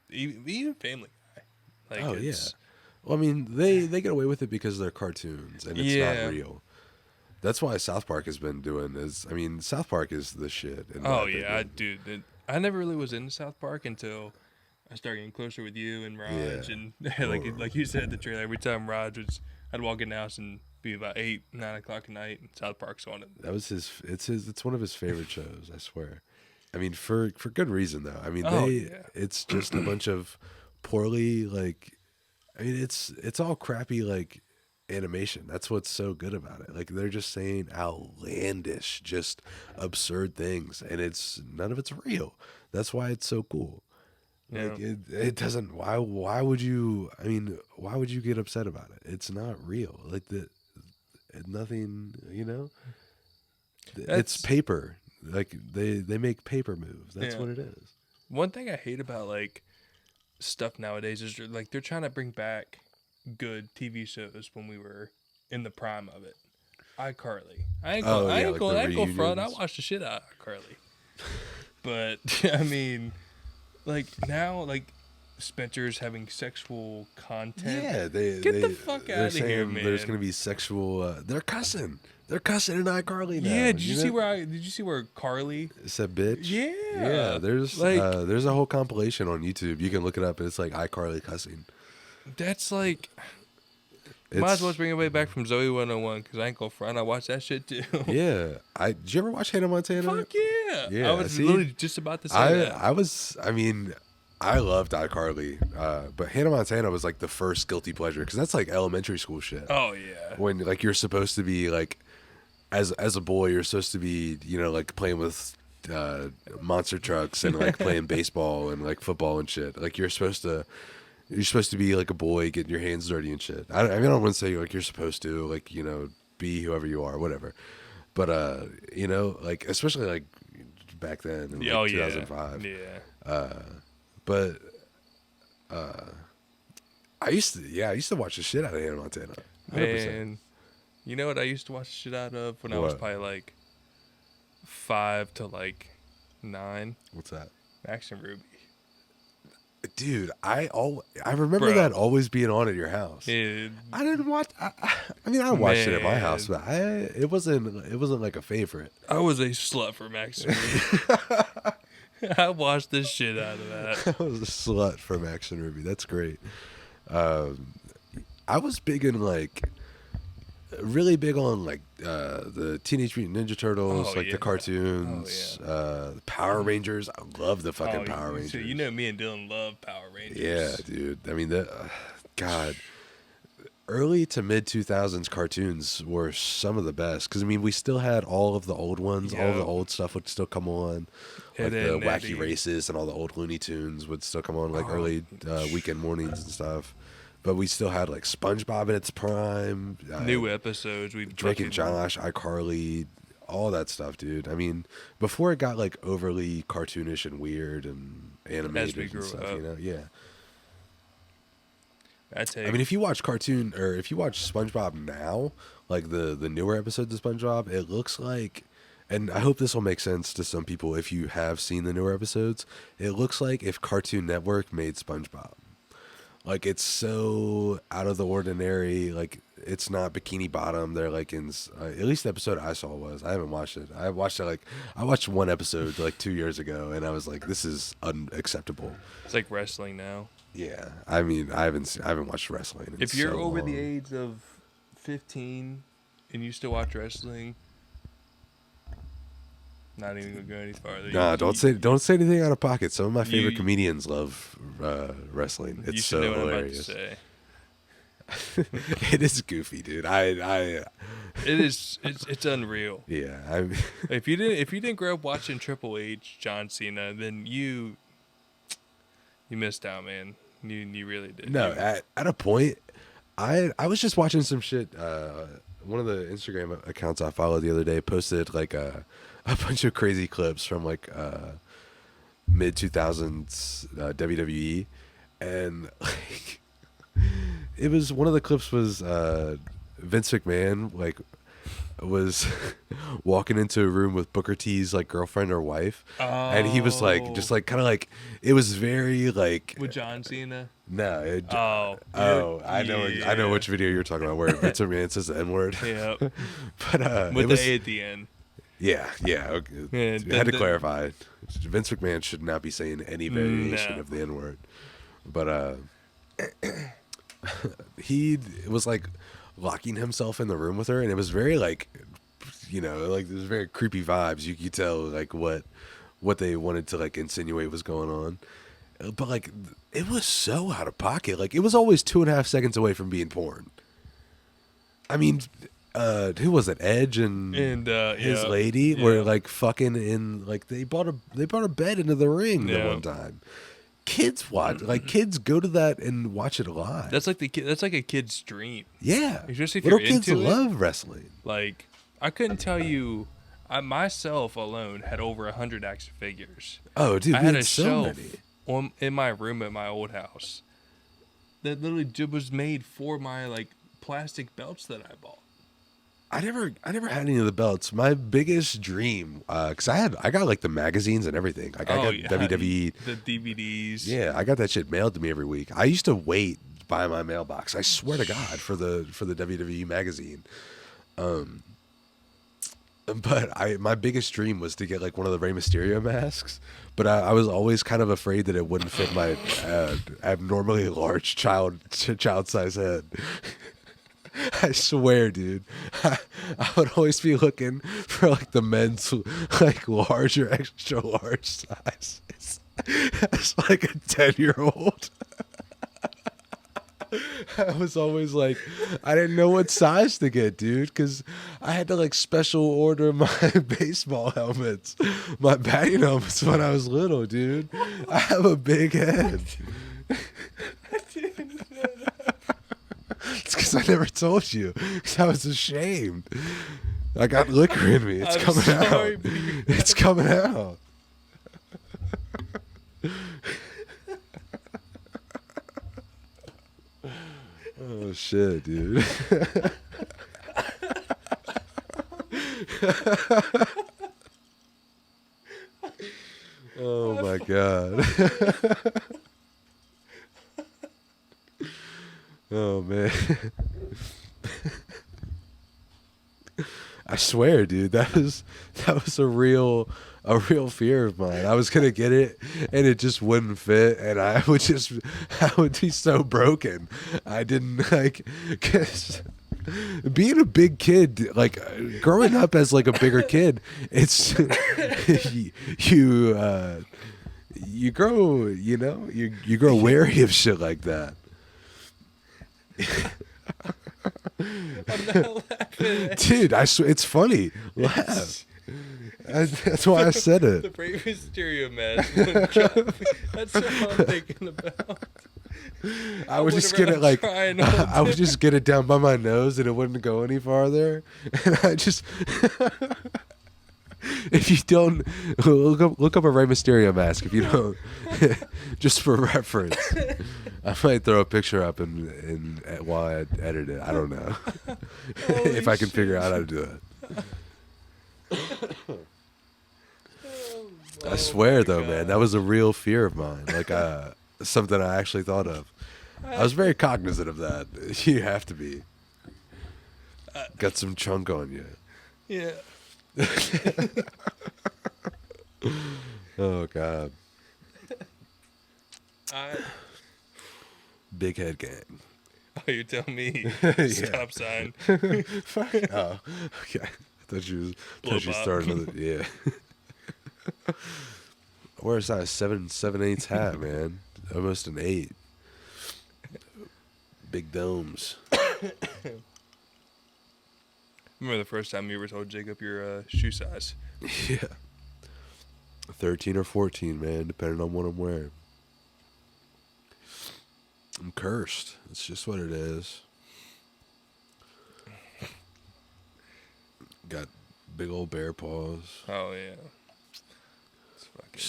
even Family Guy. Like, oh yeah. Well, I mean, they get away with it because they're cartoons and it's not real. That's why South Park has been doing is. I mean, South Park is the shit. Oh yeah, I never really was into South Park until I started getting closer with you and Raj, and like you said, the trailer. Every time Raj I'd walk in the house and be about 8, 9 o'clock at night, and South Park's on it. That was his. It's one of his favorite shows. I swear. I mean, for good reason though. I mean, it's just a bunch of poorly like. I mean, it's all crappy like animation. That's what's so good about it. Like they're just saying outlandish, just absurd things, and none of it's real. That's why it's so cool. Yeah. Like it doesn't. Why would you? I mean, why would you get upset about it? It's not real. Like nothing. You know, it's paper. Like they make paper moves. That's what it is. One thing I hate about like stuff nowadays is like they're trying to bring back good TV shows when we were in the prime of it. iCarly. I ain't gonna front. I watched the shit out of iCarly. But I mean, like now, like Spencer's having sexual content. Yeah, get the fuck out of here, man. There's gonna be sexual. They're cussing. They're cussing in iCarly now. Yeah, did you see where Carly said bitch? Yeah. Yeah, there's a whole compilation on YouTube. You can look it up, and it's like iCarly cussing. That's like, might as well bring everybody back from Zoe 101 because I ain't gonna front. I watched that shit too. Yeah, did you ever watch Hannah Montana? Fuck yeah! Yeah, I was literally just about to say that. I mean, I loved iCarly, but Hannah Montana was like the first guilty pleasure because that's like elementary school shit. Oh yeah. When like you're supposed to be like, as a boy, you're supposed to be like playing with monster trucks and like playing baseball and like football and shit. Like you're supposed to be like a boy, getting your hands dirty and shit. I mean, I don't want to say like you're supposed to like be whoever you are, whatever. But like especially like back then in 2005. Yeah. But I used to watch the shit out of Hannah Montana. 100%. Man, you know what I used to watch the shit out of when I was probably like 5 to like 9? What's that? Max and Ruby. Dude, I remember that always being on at your house. Dude. I didn't watch. I mean, I watched it at my house, but it wasn't like a favorite. I was a slut for Max and Ruby. I watched the shit out of that. I was a slut for Max and Ruby. That's great. I was big in really big on the Teenage Mutant Ninja Turtles, the cartoons, the Power Rangers. I love the fucking Power Rangers. So me and Dylan love Power Rangers. Yeah, dude. I mean, God, early to mid 2000s cartoons were some of the best because I mean we still had all of the old ones. All of the old stuff would still come on, like the Wacky Races and all the old Looney Tunes would still come on early weekend mornings and stuff. But we still had like SpongeBob in its prime. New episodes. Drake and Josh, iCarly, all that stuff, dude. I mean, before it got like overly cartoonish and weird and animated and stuff, Yeah. I mean, if you watch SpongeBob now, like the newer episodes of SpongeBob, it looks like, and I hope this will make sense to some people if you have seen the newer episodes, it looks like if Cartoon Network made SpongeBob. Like, it's so out of the ordinary. Like, it's not Bikini Bottom. They're like in, at least the episode I saw was, I haven't watched it. I watched one episode like 2 years ago, and I was like, this is unacceptable. It's like wrestling now. Yeah. I mean, I haven't watched wrestling. If you're over the age of 15 and you still watch wrestling, not even gonna go any farther. Nah, don't say anything out of pocket. Some of my favorite comedians love wrestling. It's so hilarious. It is goofy, dude. It's unreal. Yeah, if you didn't grow up watching Triple H, John Cena, then you missed out, man. You really did. No, at a point, I was just watching some shit. One of the Instagram accounts I followed the other day posted like a bunch of crazy clips from like mid 2000s WWE, and like it was one of the clips was Vince McMahon like was walking into a room with Booker T's like girlfriend or wife, and he was like just like kind of like it was very like with John Cena. No. I know which video you're talking about where Vince McMahon says the N-word. Yeah. But with the A at the end. Yeah. Okay. I had to clarify. Vince McMahon should not be saying any variation of the N-word. But he was like locking himself in the room with her, and it was very like, like there's very creepy vibes. You could tell like what they wanted to like insinuate was going on, but like it was so out of pocket. Like it was always 2.5 seconds away from being porn. I mean, who was it? Edge and his lady were like fucking in like they brought a bed into the ring the one time. Kids watch kids go to that and watch it live. That's like a kid's dream. Yeah, especially if little you're kids into love wrestling. Like I couldn't tell you, I myself alone had over 100 action figures. Oh, dude, I had a so shelf many. in my room at my old house that literally was made for my like plastic belts that I bought. I never had any of the belts. My biggest dream, because I got like the magazines and everything. Like I got WWE, the DVDs. Yeah, I got that shit mailed to me every week. I used to wait by my mailbox. I swear to God for the WWE magazine. But my biggest dream was to get like one of the Rey Mysterio masks. But I was always kind of afraid that it wouldn't fit my abnormally large child size head. I swear, dude. I would always be looking for like the men's like large or extra large size. It's like a 10-year-old. I was always like, I didn't know what size to get, dude, because I had to like special order my baseball helmets, my batting helmets when I was little, dude. I have a big head. It's because I never told you. Because I was ashamed. I got liquor in me. It's coming out. It's coming out. Oh shit, dude. Oh my god. Oh man. I swear, dude, that was a real fear of mine. I was gonna get it and it just wouldn't fit, and I would be so broken. I didn't like, 'cause being a big kid, like growing up as like a bigger kid, it's you grow, you grow wary of shit like that. I'm not laughing. Dude, I swear, it's funny. Laugh. That's why I said it. The Rey Mysterio mask. That's what I'm thinking about. I would just get it like I would just get it down by my nose and it wouldn't go any farther. And I just if you don't look up a Rey Mysterio mask, if you don't, just for reference. I might throw a picture up and while I edit it. I don't know if I can figure out how to do it. I swear though, man, that was a real fear of mine. Like something I actually thought of. I was very cognizant of that. You have to be. Got some chunk on you. Yeah. Oh god. Big head gang. Oh, you're telling me. Stop sign. Oh, okay. I thought you started another. Yeah. Where's that 7/8 hat, man? Almost an 8. Big domes. Remember the first time you ever told Jacob your shoe size? Yeah. 13 or 14, man, depending on what I'm wearing. I'm cursed. It's just what it is. Got big old bear paws. Oh yeah. It's fucking.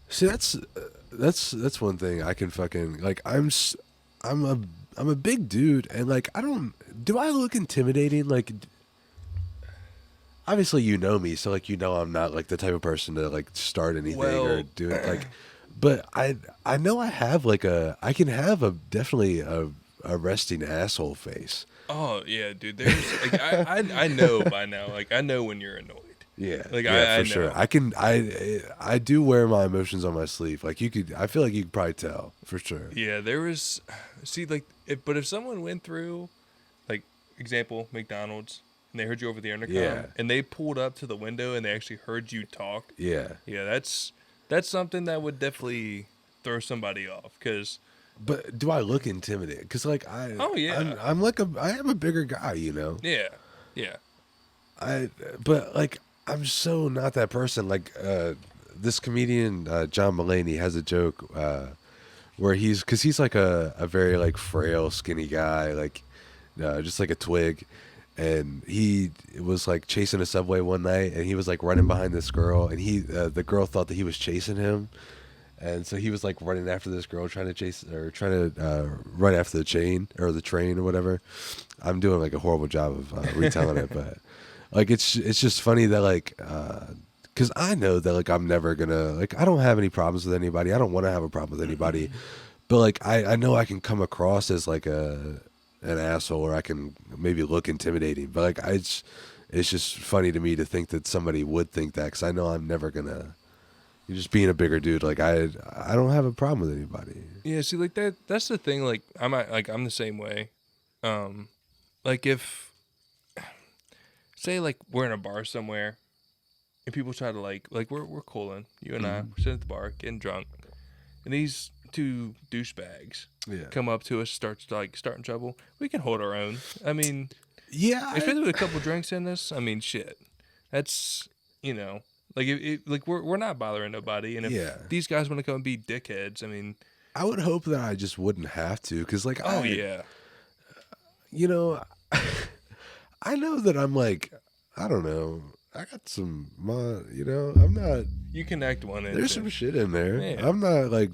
See, that's one thing I can fucking like. I'm a big dude, and like do I look intimidating? Like, obviously you know me, so like I'm not like the type of person to like start anything or do it like. But I know I have like I can have definitely a resting asshole face. Oh yeah, dude. There's like I know by now. Like I know when you're annoyed. Yeah, Like yeah, I for know. sure. I do wear my emotions on my sleeve. Like I feel like you could probably tell for sure. Yeah, there was. See, like, if someone went through, like, example, McDonald's, and they heard you over the intercom, Yeah. and they pulled up to the window and they actually heard you talk. Yeah. Yeah, that's something that would definitely throw somebody off. Cause, But do I look intimidated? Because like oh yeah, I am a bigger guy, you know. yeah, yeah, But like I'm so not that person. Like this comedian John Mulaney has a joke where because he's like a very like frail, skinny guy, like just like a twig. And he was like chasing a subway one night, and he was like running behind this girl, and the girl thought that he was chasing him, and so he was like running after this girl, trying to run after the train or whatever. I'm doing like a horrible job of retelling it, but like it's just funny that like because I know that like I'm never gonna like I don't have any problems with anybody. I don't want to have a problem with anybody, but like I know I can come across as like an asshole, or I can maybe look intimidating, but like it's just funny to me to think that somebody would think that, because I know I'm never gonna. You're just being a bigger dude. Like I don't have a problem with anybody. yeah. See, like that's the thing. Like I'm the same way. Like if say like we're in a bar somewhere, and people try to like we're cooling, you and I, we're sitting at the bar getting drunk, and these two douchebags come up to us, starting trouble. We can hold our own. I mean, yeah, especially with a couple drinks in us. I mean, shit. That's like like we're not bothering nobody. And if these guys want to come and be dickheads, I mean, I would hope that I just wouldn't have to, because like you know, I know that I'm like, I don't know. I got some, I'm not. You connect one in. There's some shit in there. Yeah. I'm not like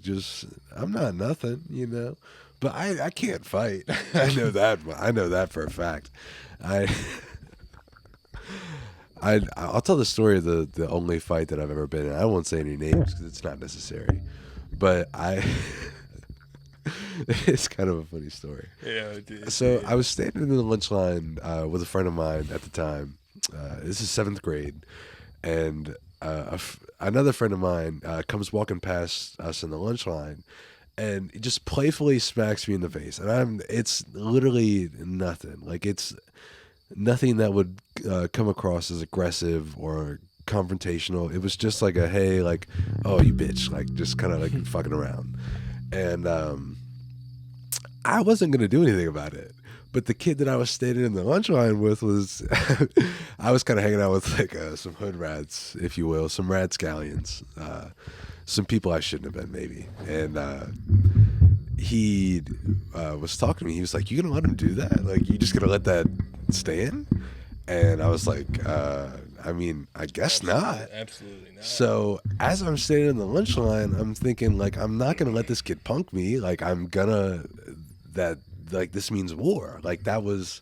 I'm not nothing, But I can't fight. I know that. I know that for a fact. I'll tell the story of the only fight that I've ever been in. I won't say any names because it's not necessary. But it's kind of a funny story. Yeah, dude. So I was standing in the lunch line with a friend of mine at the time. This is 7th grade, and another friend of mine comes walking past us in the lunch line, and he just playfully smacks me in the face. And it's literally nothing. Like it's nothing that would come across as aggressive or confrontational. It was just like a, hey, like, oh, you bitch, like just kind of like fucking around. And I wasn't going to do anything about it. But the kid that I was standing in the lunch line with was, I was kind of hanging out with like some hood rats, if you will, some radscallions, some people I shouldn't have been maybe. And he was talking to me. He was like, "You gonna let him do that? Like, you just gonna let that stand?" And I was like, I mean, I guess not. Absolutely not. So as I'm standing in the lunch line, I'm thinking like, I'm not gonna let this kid punk me. Like like this means war. Like that's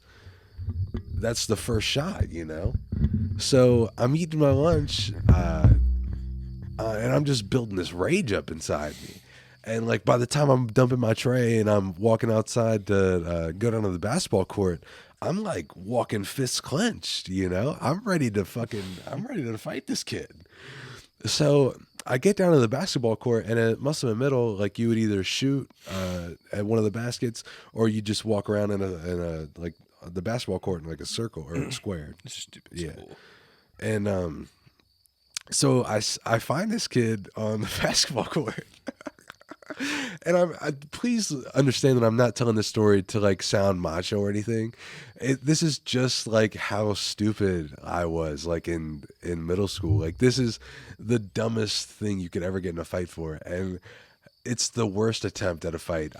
the first shot, So I'm eating my lunch, and I'm just building this rage up inside me. And like by the time I'm dumping my tray and I'm walking outside to go down to the basketball court, I'm like walking fists clenched, I'm ready to fight this kid. So I get down to the basketball court, and at Muscle in the Middle, like you would either shoot at one of the baskets, or you just walk around in a like the basketball court in like a circle or a square. Stupid school. And so I find this kid on the basketball court. And please understand that I'm not telling this story to like sound macho or anything. This is just like how stupid I was like in middle school. Like this is the dumbest thing you could ever get in a fight for, and it's the worst attempt at a fight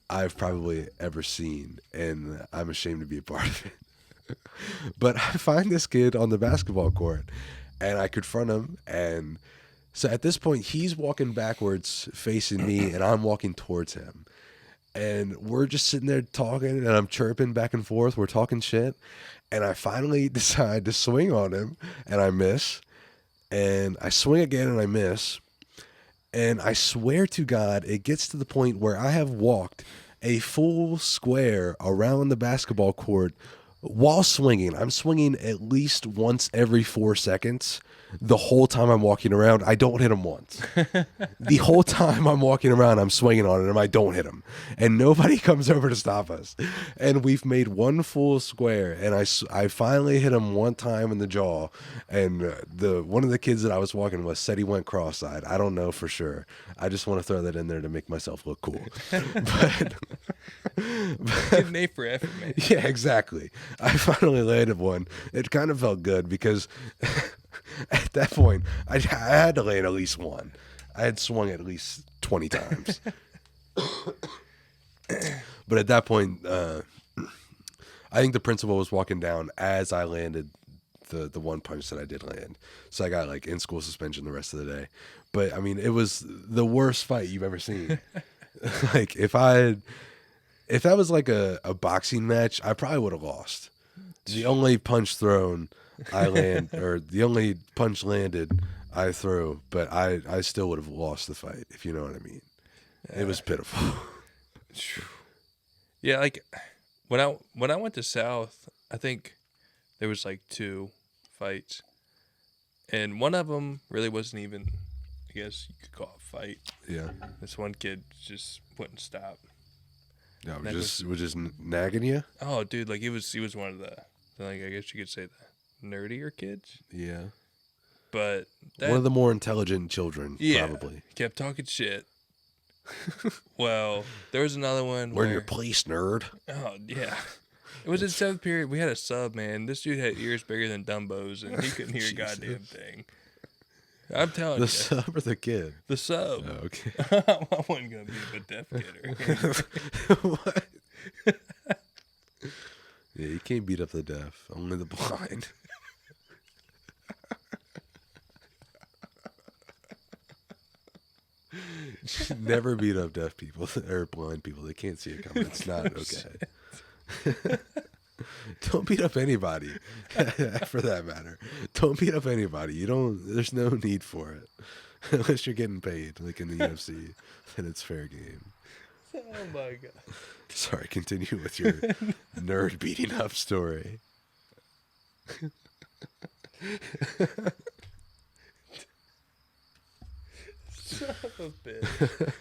I've probably ever seen, and I'm ashamed to be a part of it. But I find this kid on the basketball court, and I confront him, and so at this point, he's walking backwards facing me, and I'm walking towards him. And we're just sitting there talking, and I'm chirping back and forth. We're talking shit. And I finally decide to swing on him, and I miss. And I swing again, and I miss. And I swear to God, it gets to the point where I have walked a full square around the basketball court while swinging, I'm swinging at least once every 4 seconds. The whole time I'm walking around, I don't hit him once. The whole time I'm walking around, I'm swinging on it, and I don't hit him. And nobody comes over to stop us. And we've made one full square, and I finally hit him one time in the jaw. And one of the kids that I was walking with said he went cross-eyed. I don't know for sure. I just want to throw that in there to make myself look cool. But Get an A for effort, man. yeah, exactly. I finally landed one. It kind of felt good because at that point, I had to land at least one. I had swung at least 20 times. But at that point, I think the principal was walking down as I landed the one punch that I did land. So I got like in-school suspension the rest of the day. But I mean, it was the worst fight you've ever seen. Like if that was like a boxing match, I probably would have lost. The only punch thrown I land, or the only punch landed I threw, but I still would have lost the fight, if you know what I mean. It was pitiful. Yeah, like when I went to South, I think there was like 2 fights, and one of them really wasn't even, I guess you could call it a fight. Yeah. This one kid just wouldn't stop. No, was just nagging you? Oh, dude, like he was one of the like, I guess you could say the nerdier kids. Yeah. But one of the more intelligent children, probably. Kept talking shit. Well, there was another one Learn your place, nerd. Oh, yeah. It was in 7th period. We had a sub, man. This dude had ears bigger than Dumbo's, and he couldn't hear a goddamn thing. I'm telling you. The sub or the kid? The sub. Oh, okay. I wasn't going to be a deaf kid. What? Yeah, you can't beat up the deaf. Only the blind. Never beat up deaf people or blind people. They can't see it coming. It's not okay. Don't beat up anybody, for that matter. Don't beat up anybody. There's no need for it. Unless you're getting paid, like in the UFC, then it's fair game. Oh, my God. Sorry, continue with your nerd beating up story. Son of a bitch.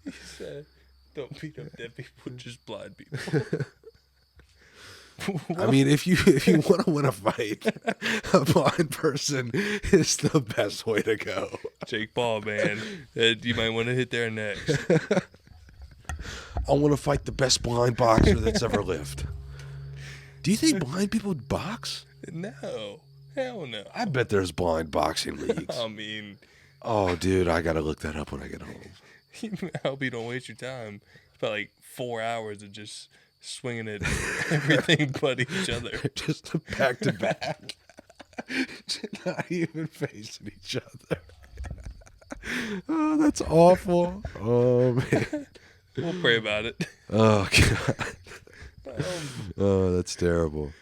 He said, don't beat up dead people, just blind people. I mean, if you want to win a fight, a blind person is the best way to go. Jake Paul, man. You might want to hit there next. I want to fight the best blind boxer that's ever lived. Do you think blind people box? No. Hell no. I bet there's blind boxing leagues. I mean... Oh, dude, I got to look that up when I get home. I hope you don't waste your time. It's about like 4 hours of just swinging at everything but each other. Just back to back. Not even facing each other. Oh, that's awful. Oh, man. We'll pray about it. Oh, God. Oh, that's terrible.